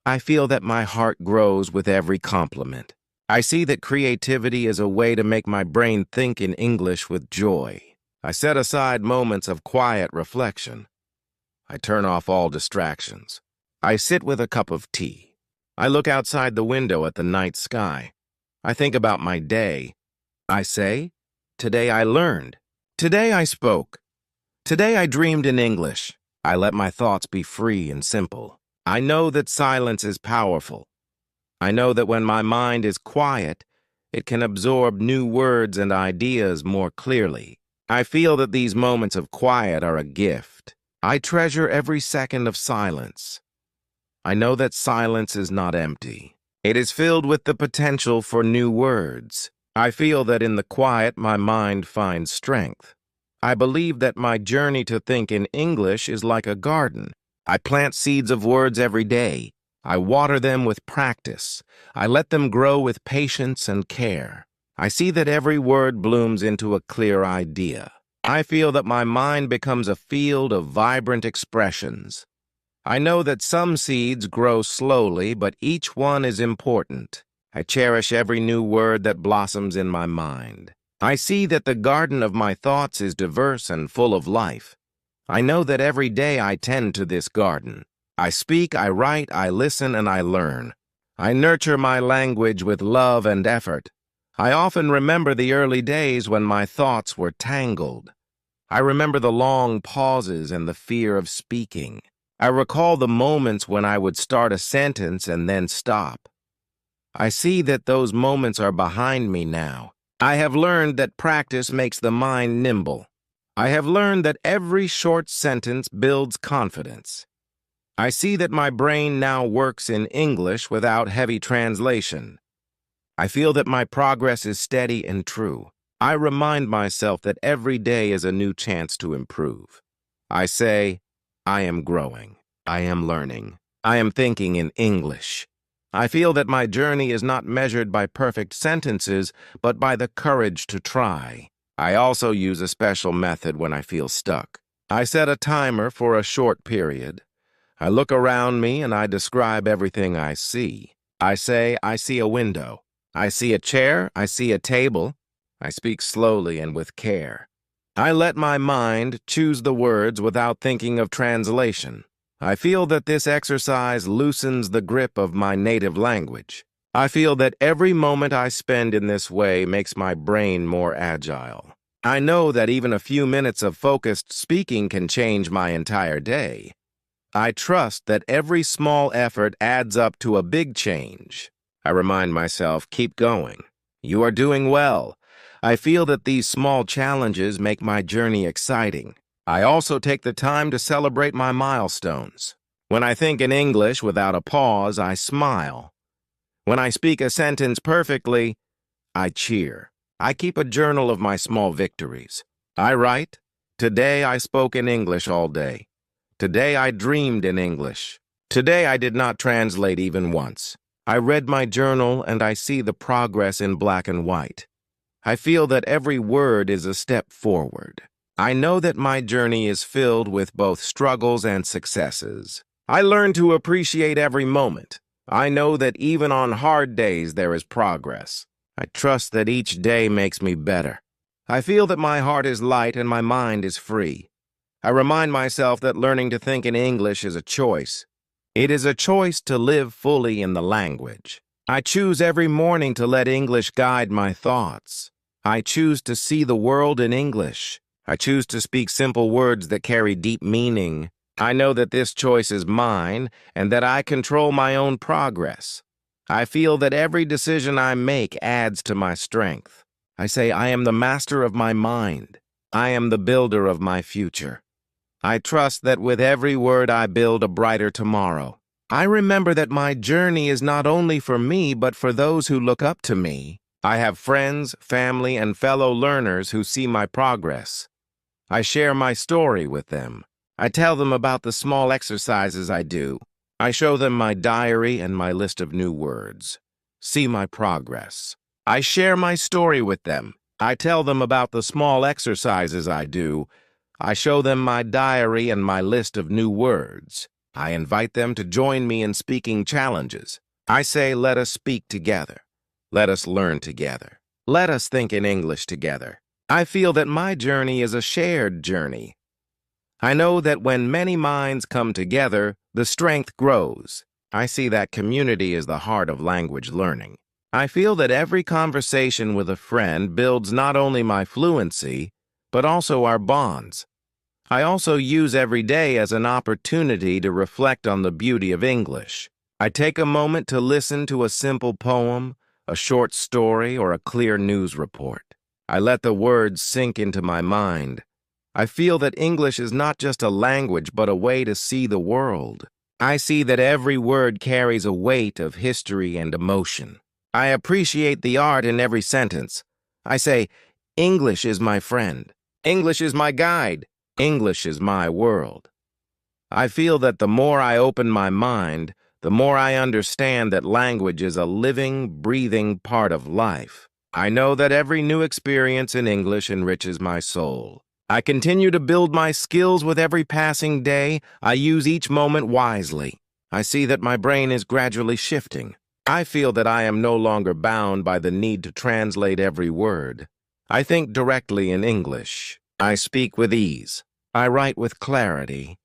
I feel that my heart grows with every compliment. I see that creativity is a way to make my brain think in English with joy. I set aside moments of quiet reflection. I turn off all distractions. I sit with a cup of tea. I look outside the window at the night sky. I think about my day. I say, "Today I learned. Today I spoke. Today I dreamed in English." I let my thoughts be free and simple. I know that silence is powerful. I know that when my mind is quiet, it can absorb new words and ideas more clearly. I feel that these moments of quiet are a gift. I treasure every second of silence. I know that silence is not empty. It is filled with the potential for new words. I feel that in the quiet, my mind finds strength. I believe that my journey to think in English is like a garden. I plant seeds of words every day. I water them with practice. I let them grow with patience and care. I see that every word blooms into a clear idea. I feel that my mind becomes a field of vibrant expressions. I know that some seeds grow slowly, but each one is important. I cherish every new word that blossoms in my mind. I see that the garden of my thoughts is diverse and full of life. I know that every day I tend to this garden. I speak, I write, I listen, and I learn. I nurture my language with love and effort. I often remember the early days when my thoughts were tangled. I remember the long pauses and the fear of speaking. I recall the moments when I would start a sentence and then stop. I see that those moments are behind me now. I have learned that practice makes the mind nimble. I have learned that every short sentence builds confidence. I see that my brain now works in English without heavy translation. I feel that my progress is steady and true. I remind myself that every day is a new chance to improve. I say, I am growing. I am learning. I am thinking in English. I feel that my journey is not measured by perfect sentences, but by the courage to try. I also use a special method when I feel stuck. I set a timer for a short period. I look around me and I describe everything I see. I say, I see a window. I see a chair. I see a table. I speak slowly and with care. I let my mind choose the words without thinking of translation. I feel that this exercise loosens the grip of my native language. I feel that every moment I spend in this way makes my brain more agile. I know that even a few minutes of focused speaking can change my entire day. I trust that every small effort adds up to a big change. I remind myself, keep going. You are doing well. I feel that these small challenges make my journey exciting. I also take the time to celebrate my milestones. When I think in English without a pause, I smile. When I speak a sentence perfectly, I cheer. I keep a journal of my small victories. I write, "Today I spoke in English all day. Today I dreamed in English. Today I did not translate even once." I read my journal and I see the progress in black and white. I feel that every word is a step forward. I know that my journey is filled with both struggles and successes. I learn to appreciate every moment. I know that even on hard days there is progress. I trust that each day makes me better. I feel that my heart is light and my mind is free. I remind myself that learning to think in English is a choice. It is a choice to live fully in the language. I choose every morning to let English guide my thoughts. I choose to see the world in English. I choose to speak simple words that carry deep meaning. I know that this choice is mine and that I control my own progress. I feel that every decision I make adds to my strength. I say, I am the master of my mind. I am the builder of my future. I trust that with every word I build a brighter tomorrow. I remember that my journey is not only for me, but for those who look up to me. I have friends, family, and fellow learners who see my progress. I share my story with them. I tell them about the small exercises I do. I show them my diary and my list of new words. See my progress. I share my story with them. I tell them about the small exercises I do. I show them my diary and my list of new words. I invite them to join me in speaking challenges. I say, let us speak together. Let us learn together. Let us think in English together. I feel that my journey is a shared journey. I know that when many minds come together, the strength grows. I see that community is the heart of language learning. I feel that every conversation with a friend builds not only my fluency, but also our bonds. I also use every day as an opportunity to reflect on the beauty of English. I take a moment to listen to a simple poem, a short story, or a clear news report. I let the words sink into my mind. I feel that English is not just a language, but a way to see the world. I see that every word carries a weight of history and emotion. I appreciate the art in every sentence. I say, English is my friend. English is my guide. English is my world. I feel that the more I open my mind, the more I understand that language is a living, breathing part of life. I know that every new experience in English enriches my soul. I continue to build my skills with every passing day. I use each moment wisely. I see that my brain is gradually shifting. I feel that I am no longer bound by the need to translate every word. I think directly in English. I speak with ease. I write with clarity.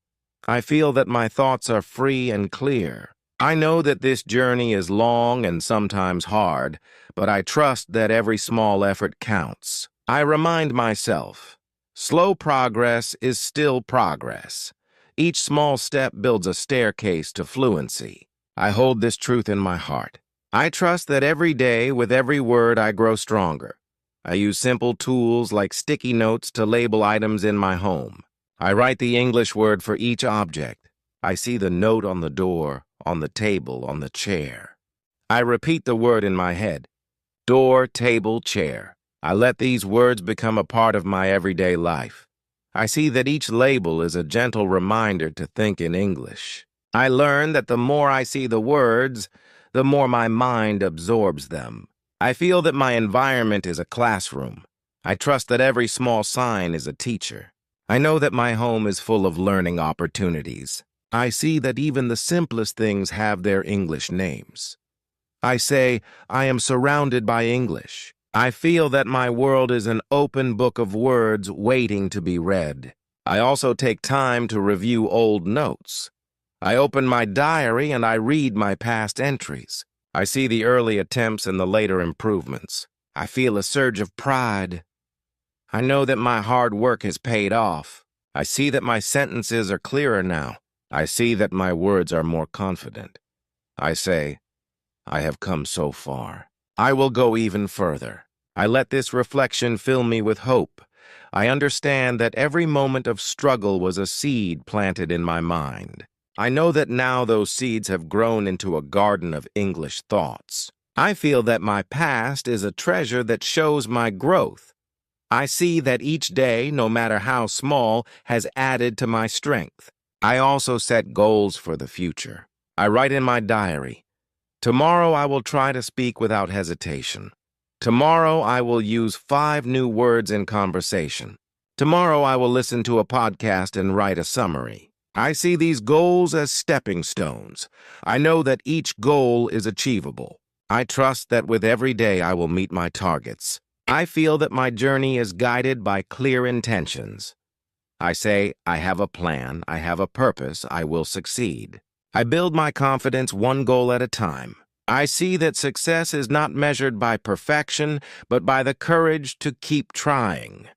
I feel that my thoughts are free and clear. I know that this journey is long and sometimes hard, but I trust that every small effort counts. I remind myself, slow progress is still progress. Each small step builds a staircase to fluency. I hold this truth in my heart. I trust that every day, with every word, I grow stronger. I use simple tools like sticky notes to label items in my home. I write the English word for each object. I see the note on the door, on the table, on the chair. I repeat the word in my head. Door, table, chair. I let these words become a part of my everyday life. I see that each label is a gentle reminder to think in English. I learn that the more I see the words, the more my mind absorbs them. I feel that my environment is a classroom. I trust that every small sign is a teacher. I know that my home is full of learning opportunities. I see that even the simplest things have their English names. I say, I am surrounded by English. I feel that my world is an open book of words waiting to be read. I also take time to review old notes. I open my diary and I read my past entries. I see the early attempts and the later improvements. I feel a surge of pride. I know that my hard work has paid off. I see that my sentences are clearer now. I see that my words are more confident. I say, I have come so far. I will go even further. I let this reflection fill me with hope. I understand that every moment of struggle was a seed planted in my mind. I know that now those seeds have grown into a garden of English thoughts. I feel that my past is a treasure that shows my growth. I see that each day, no matter how small, has added to my strength. I also set goals for the future. I write in my diary, tomorrow I will try to speak without hesitation. Tomorrow I will use 5 new words in conversation. Tomorrow I will listen to a podcast and write a summary. I see these goals as stepping stones. I know that each goal is achievable. I trust that with every day I will meet my targets. I feel that my journey is guided by clear intentions. I say, I have a plan, I have a purpose, I will succeed. I build my confidence one goal at a time. I see that success is not measured by perfection, but by the courage to keep trying.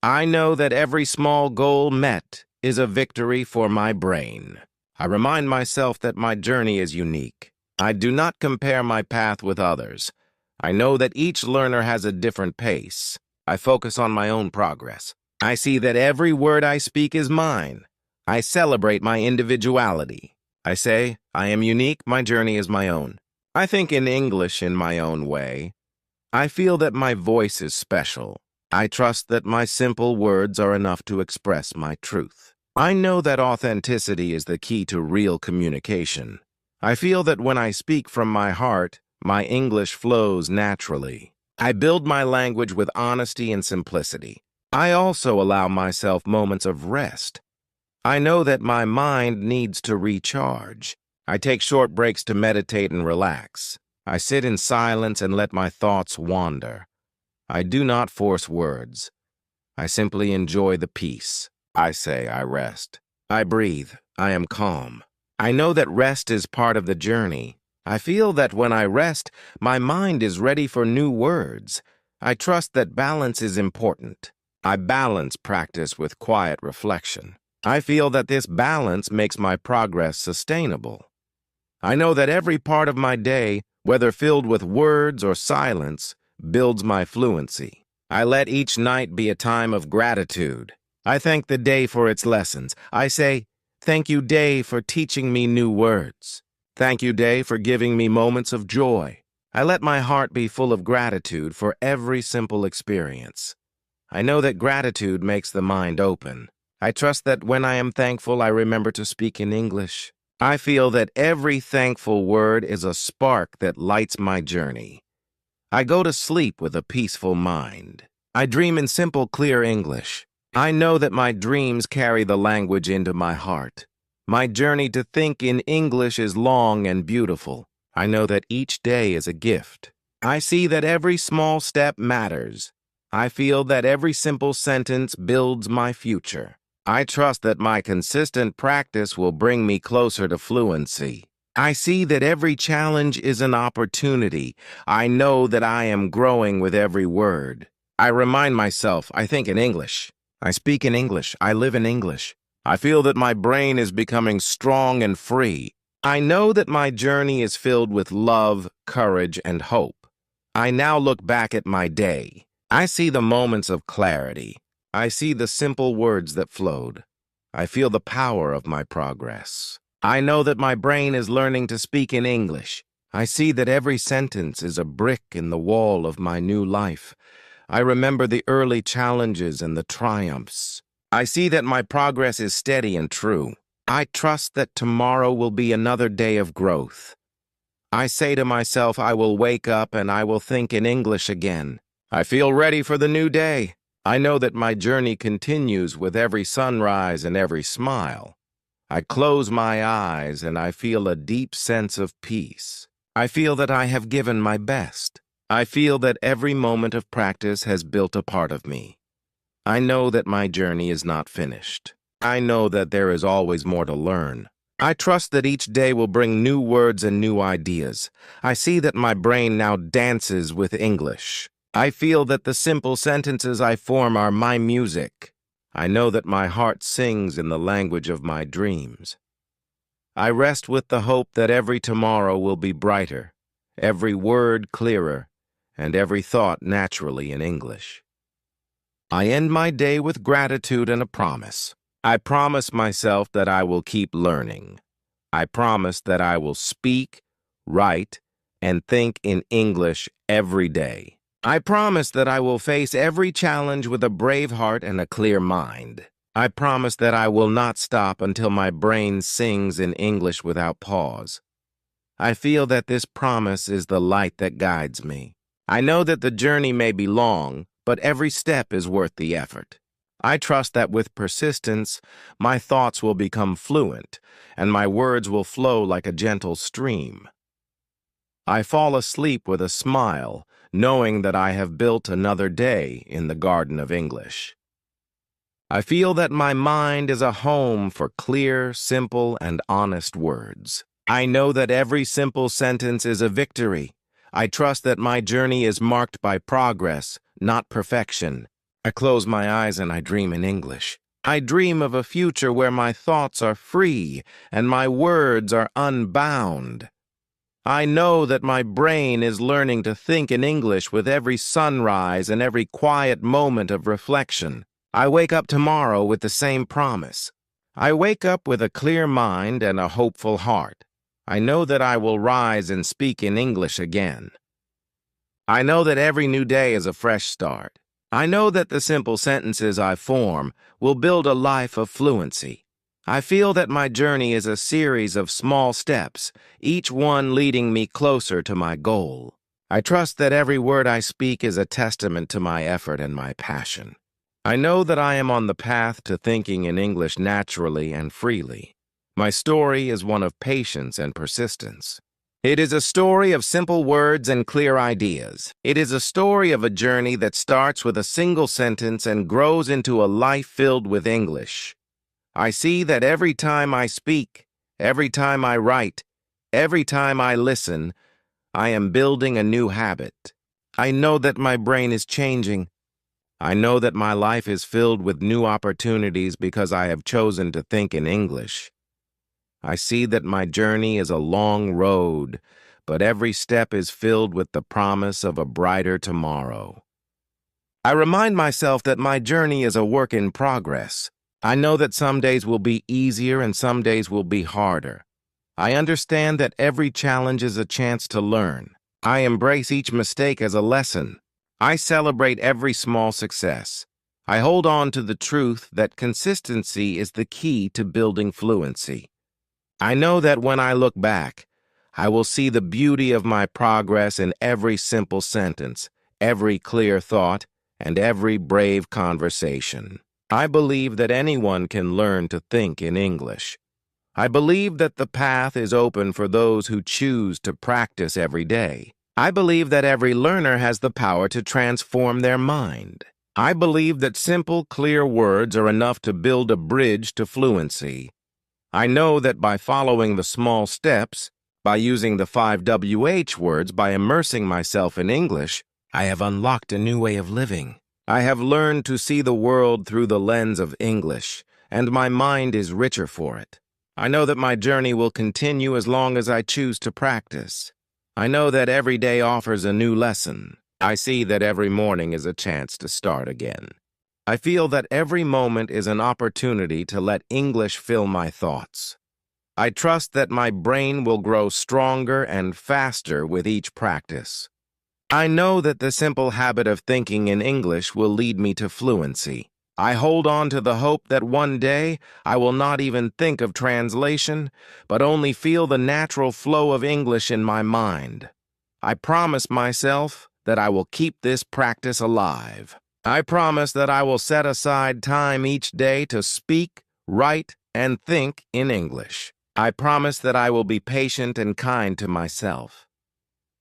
I know that every small goal met is a victory for my brain. I remind myself that my journey is unique. I do not compare my path with others. I know that each learner has a different pace. I focus on my own progress. I see that every word I speak is mine. I celebrate my individuality. I say, I am unique, my journey is my own. I think in English in my own way. I feel that my voice is special. I trust that my simple words are enough to express my truth. I know that authenticity is the key to real communication. I feel that when I speak from my heart, my English flows naturally. I build my language with honesty and simplicity. I also allow myself moments of rest. I know that my mind needs to recharge. I take short breaks to meditate and relax. I sit in silence and let my thoughts wander. I do not force words. I simply enjoy the peace. I say I rest. I breathe. I am calm. I know that rest is part of the journey. I feel that when I rest, my mind is ready for new words. I trust that balance is important. I balance practice with quiet reflection. I feel that this balance makes my progress sustainable. I know that every part of my day, whether filled with words or silence, builds my fluency. I let each night be a time of gratitude. I thank the day for its lessons. I say, thank you, day, for teaching me new words. Thank you, day, for giving me moments of joy. I let my heart be full of gratitude for every simple experience. I know that gratitude makes the mind open. I trust that when I am thankful, I remember to speak in English. I feel that every thankful word is a spark that lights my journey. I go to sleep with a peaceful mind. I dream in simple, clear English. I know that my dreams carry the language into my heart. My journey to think in English is long and beautiful. I know that each day is a gift. I see that every small step matters. I feel that every simple sentence builds my future. I trust that my consistent practice will bring me closer to fluency. I see that every challenge is an opportunity. I know that I am growing with every word. I remind myself, I think in English. I speak in English. I live in English. I feel that my brain is becoming strong and free. I know that my journey is filled with love, courage, and hope. I now look back at my day. I see the moments of clarity. I see the simple words that flowed. I feel the power of my progress. I know that my brain is learning to speak in English. I see that every sentence is a brick in the wall of my new life. I remember the early challenges and the triumphs. I see that my progress is steady and true. I trust that tomorrow will be another day of growth. I say to myself, I will wake up and I will think in English again. I feel ready for the new day. I know that my journey continues with every sunrise and every smile. I close my eyes and I feel a deep sense of peace. I feel that I have given my best. I feel that every moment of practice has built a part of me. I know that my journey is not finished. I know that there is always more to learn. I trust that each day will bring new words and new ideas. I see that my brain now dances with English. I feel that the simple sentences I form are my music. I know that my heart sings in the language of my dreams. I rest with the hope that every tomorrow will be brighter, every word clearer, and every thought naturally in English. I end my day with gratitude and a promise. I promise myself that I will keep learning. I promise that I will speak, write, and think in English every day. I promise that I will face every challenge with a brave heart and a clear mind. I promise that I will not stop until my brain sings in English without pause. I feel that this promise is the light that guides me. I know that the journey may be long, but every step is worth the effort. I trust that with persistence, my thoughts will become fluent, and my words will flow like a gentle stream. I fall asleep with a smile, knowing that I have built another day in the Garden of English. I feel that my mind is a home for clear, simple, and honest words. I know that every simple sentence is a victory. I trust that my journey is marked by progress, not perfection. I close my eyes and I dream in English. I dream of a future where my thoughts are free and my words are unbound. I know that my brain is learning to think in English with every sunrise and every quiet moment of reflection. I wake up tomorrow with the same promise. I wake up with a clear mind and a hopeful heart. I know that I will rise and speak in English again. I know that every new day is a fresh start. I know that the simple sentences I form will build a life of fluency. I feel that my journey is a series of small steps, each one leading me closer to my goal. I trust that every word I speak is a testament to my effort and my passion. I know that I am on the path to thinking in English naturally and freely. My story is one of patience and persistence. It is a story of simple words and clear ideas. It is a story of a journey that starts with a single sentence and grows into a life filled with English. I see that every time I speak, every time I write, every time I listen, I am building a new habit. I know that my brain is changing. I know that my life is filled with new opportunities because I have chosen to think in English. I see that my journey is a long road, but every step is filled with the promise of a brighter tomorrow. I remind myself that my journey is a work in progress. I know that some days will be easier and some days will be harder. I understand that every challenge is a chance to learn. I embrace each mistake as a lesson. I celebrate every small success. I hold on to the truth that consistency is the key to building fluency. I know that when I look back, I will see the beauty of my progress in every simple sentence, every clear thought, and every brave conversation. I believe that anyone can learn to think in English. I believe that the path is open for those who choose to practice every day. I believe that every learner has the power to transform their mind. I believe that simple, clear words are enough to build a bridge to fluency. I know that by following the small steps, by using the 5 WH words, by immersing myself in English, I have unlocked a new way of living. I have learned to see the world through the lens of English, and my mind is richer for it. I know that my journey will continue as long as I choose to practice. I know that every day offers a new lesson. I see that every morning is a chance to start again. I feel that every moment is an opportunity to let English fill my thoughts. I trust that my brain will grow stronger and faster with each practice. I know that the simple habit of thinking in English will lead me to fluency. I hold on to the hope that one day I will not even think of translation, but only feel the natural flow of English in my mind. I promise myself that I will keep this practice alive. I promise that I will set aside time each day to speak, write, and think in English. I promise that I will be patient and kind to myself.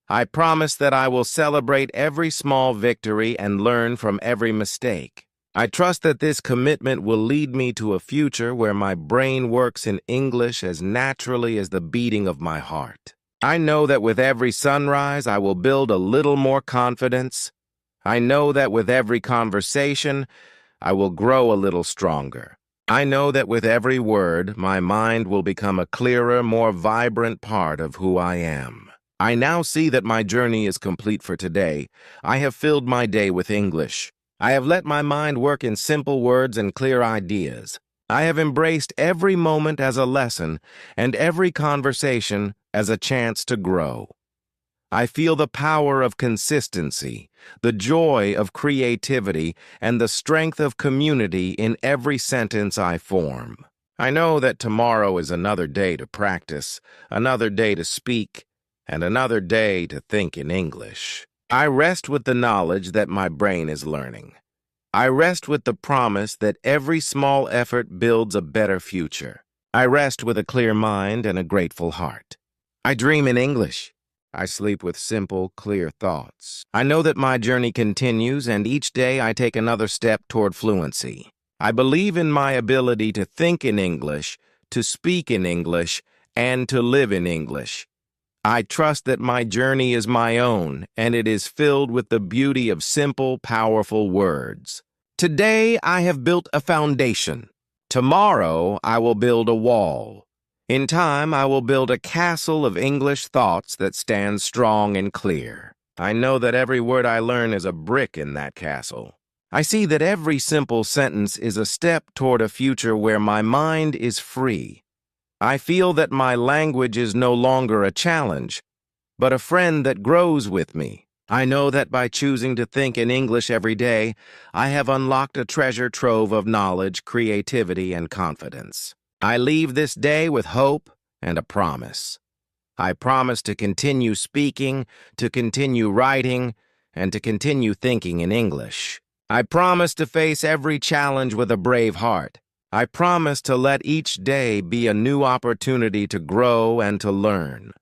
I promise that I will celebrate every small victory and learn from every mistake. I trust that this commitment will lead me to a future where my brain works in English as naturally as the beating of my heart. I know that with every sunrise, I will build a little more confidence. I know that with every conversation, I will grow a little stronger. I know that with every word, my mind will become a clearer, more vibrant part of who I am. I now see that my journey is complete for today. I have filled my day with English. I have let my mind work in simple words and clear ideas. I have embraced every moment as a lesson and every conversation as a chance to grow. I feel the power of consistency, the joy of creativity, and the strength of community in every sentence I form. I know that tomorrow is another day to practice, another day to speak, and another day to think in English. I rest with the knowledge that my brain is learning. I rest with the promise that every small effort builds a better future. I rest with a clear mind and a grateful heart. I dream in English. I sleep with simple, clear thoughts. I know that my journey continues, and each day I take another step toward fluency. I believe in my ability to think in English, to speak in English, and to live in English. I trust that my journey is my own, and it is filled with the beauty of simple, powerful words. Today, I have built a foundation. Tomorrow, I will build a wall. In time, I will build a castle of English thoughts that stands strong and clear. I know that every word I learn is a brick in that castle. I see that every simple sentence is a step toward a future where my mind is free. I feel that my language is no longer a challenge, but a friend that grows with me. I know that by choosing to think in English every day, I have unlocked a treasure trove of knowledge, creativity, and confidence. I leave this day with hope and a promise. I promise to continue speaking, to continue writing, and to continue thinking in English. I promise to face every challenge with a brave heart. I promise to let each day be a new opportunity to grow and to learn.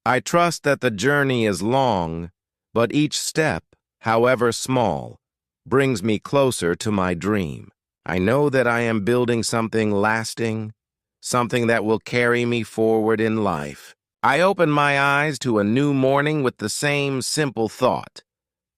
I trust that the journey is long, but each step, however small, brings me closer to my dream. I know that I am building something lasting, something that will carry me forward in life. I open my eyes to a new morning with the same simple thought.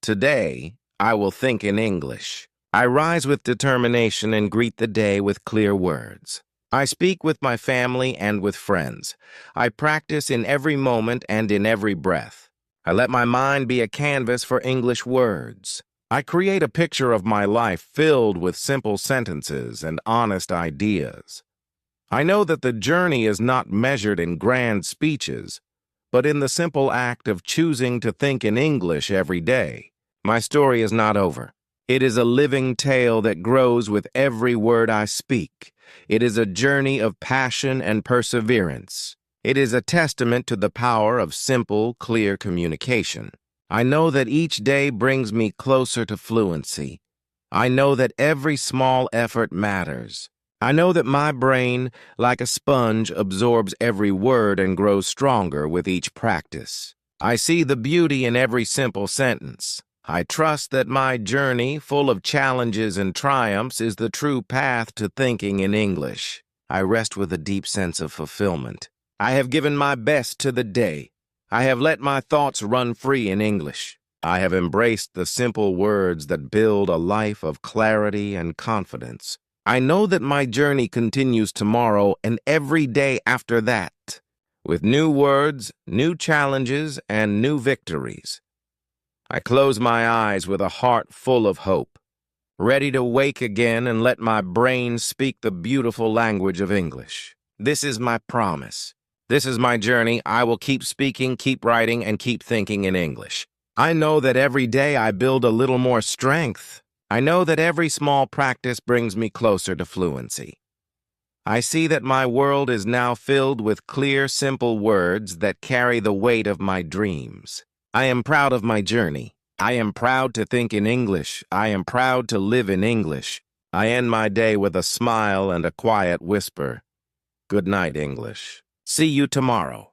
Today, I will think in English. I rise with determination and greet the day with clear words. I speak with my family and with friends. I practice in every moment and in every breath. I let my mind be a canvas for English words. I create a picture of my life filled with simple sentences and honest ideas. I know that the journey is not measured in grand speeches, but in the simple act of choosing to think in English every day. My story is not over. It is a living tale that grows with every word I speak. It is a journey of passion and perseverance. It is a testament to the power of simple, clear communication. I know that each day brings me closer to fluency. I know that every small effort matters. I know that my brain, like a sponge, absorbs every word and grows stronger with each practice. I see the beauty in every simple sentence. I trust that my journey, full of challenges and triumphs, is the true path to thinking in English. I rest with a deep sense of fulfillment. I have given my best to the day. I have let my thoughts run free in English. I have embraced the simple words that build a life of clarity and confidence. I know that my journey continues tomorrow and every day after that, with new words, new challenges, and new victories. I close my eyes with a heart full of hope, ready to wake again and let my brain speak the beautiful language of English. This is my promise. This is my journey. I will keep speaking, keep writing, and keep thinking in English. I know that every day I build a little more strength. I know that every small practice brings me closer to fluency. I see that my world is now filled with clear, simple words that carry the weight of my dreams. I am proud of my journey. I am proud to think in English. I am proud to live in English. I end my day with a smile and a quiet whisper. Good night, English. See you tomorrow.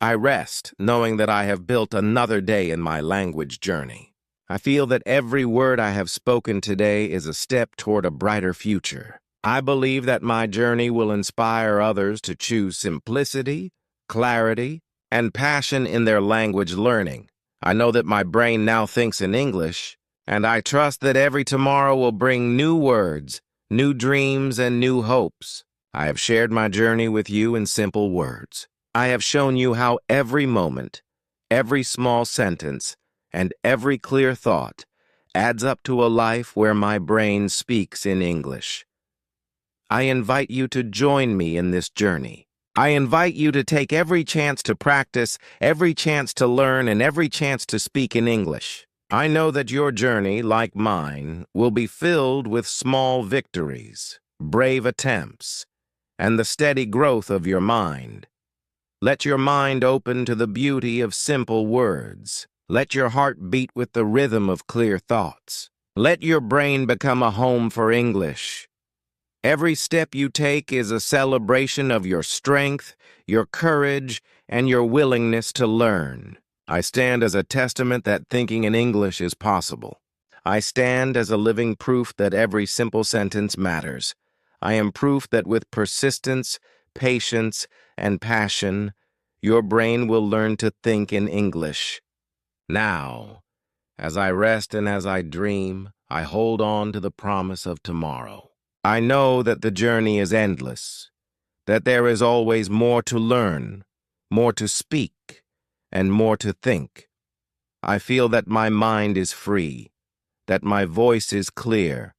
I rest, knowing that I have built another day in my language journey. I feel that every word I have spoken today is a step toward a brighter future. I believe that my journey will inspire others to choose simplicity, clarity, and passion in their language learning. I know that my brain now thinks in English, and I trust that every tomorrow will bring new words, new dreams, and new hopes. I have shared my journey with you in simple words. I have shown you how every moment, every small sentence, and every clear thought adds up to a life where my brain speaks in English. I invite you to join me in this journey. I invite you to take every chance to practice, every chance to learn, and every chance to speak in English. I know that your journey, like mine, will be filled with small victories, brave attempts, and the steady growth of your mind. Let your mind open to the beauty of simple words. Let your heart beat with the rhythm of clear thoughts. Let your brain become a home for English. Every step you take is a celebration of your strength, your courage, and your willingness to learn. I stand as a testament that thinking in English is possible. I stand as a living proof that every simple sentence matters. I am proof that with persistence, patience, and passion, your brain will learn to think in English. Now, as I rest and as I dream, I hold on to the promise of tomorrow. I know that the journey is endless, that there is always more to learn, more to speak, and more to think. I feel that my mind is free, that my voice is clear,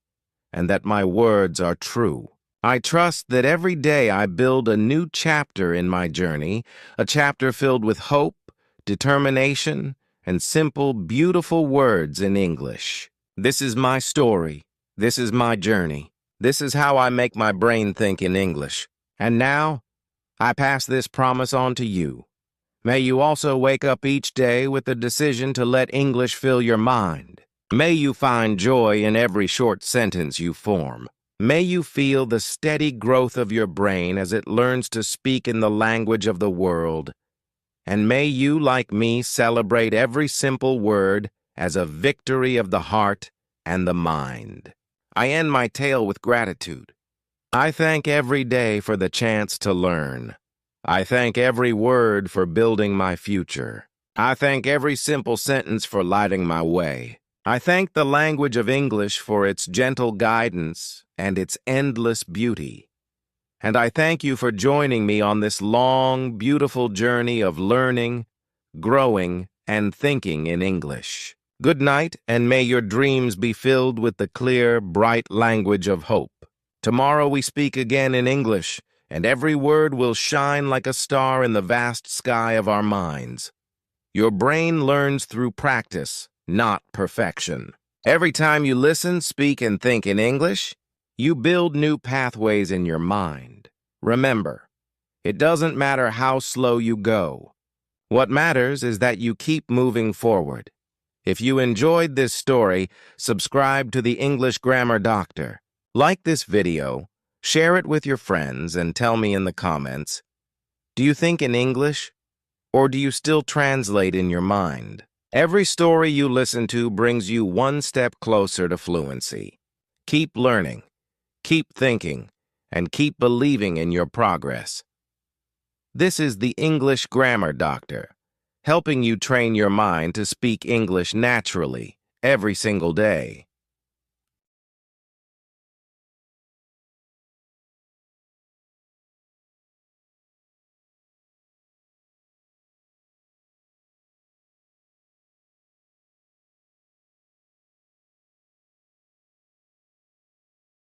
and that my words are true. I trust that every day I build a new chapter in my journey, a chapter filled with hope, determination, and simple, beautiful words in English. This is my story. This is my journey. This is how I make my brain think in English. And now, I pass this promise on to you. May you also wake up each day with the decision to let English fill your mind. May you find joy in every short sentence you form. May you feel the steady growth of your brain as it learns to speak in the language of the world. And may you, like me, celebrate every simple word as a victory of the heart and the mind. I end my tale with gratitude. I thank every day for the chance to learn. I thank every word for building my future. I thank every simple sentence for lighting my way. I thank the language of English for its gentle guidance and its endless beauty. And I thank you for joining me on this long, beautiful journey of learning, growing, and thinking in English. Good night, and may your dreams be filled with the clear, bright language of hope. Tomorrow we speak again in English, and every word will shine like a star in the vast sky of our minds. Your brain learns through practice, not perfection. Every time you listen, speak, and think in English, you build new pathways in your mind. Remember, it doesn't matter how slow you go. What matters is that you keep moving forward. If you enjoyed this story, subscribe to the English Grammar Doctor. Like this video, share it with your friends, and tell me in the comments, do you think in English, or do you still translate in your mind? Every story you listen to brings you one step closer to fluency. Keep learning, keep thinking, and keep believing in your progress. This is the English Grammar Doctor, helping you train your mind to speak English naturally every single day.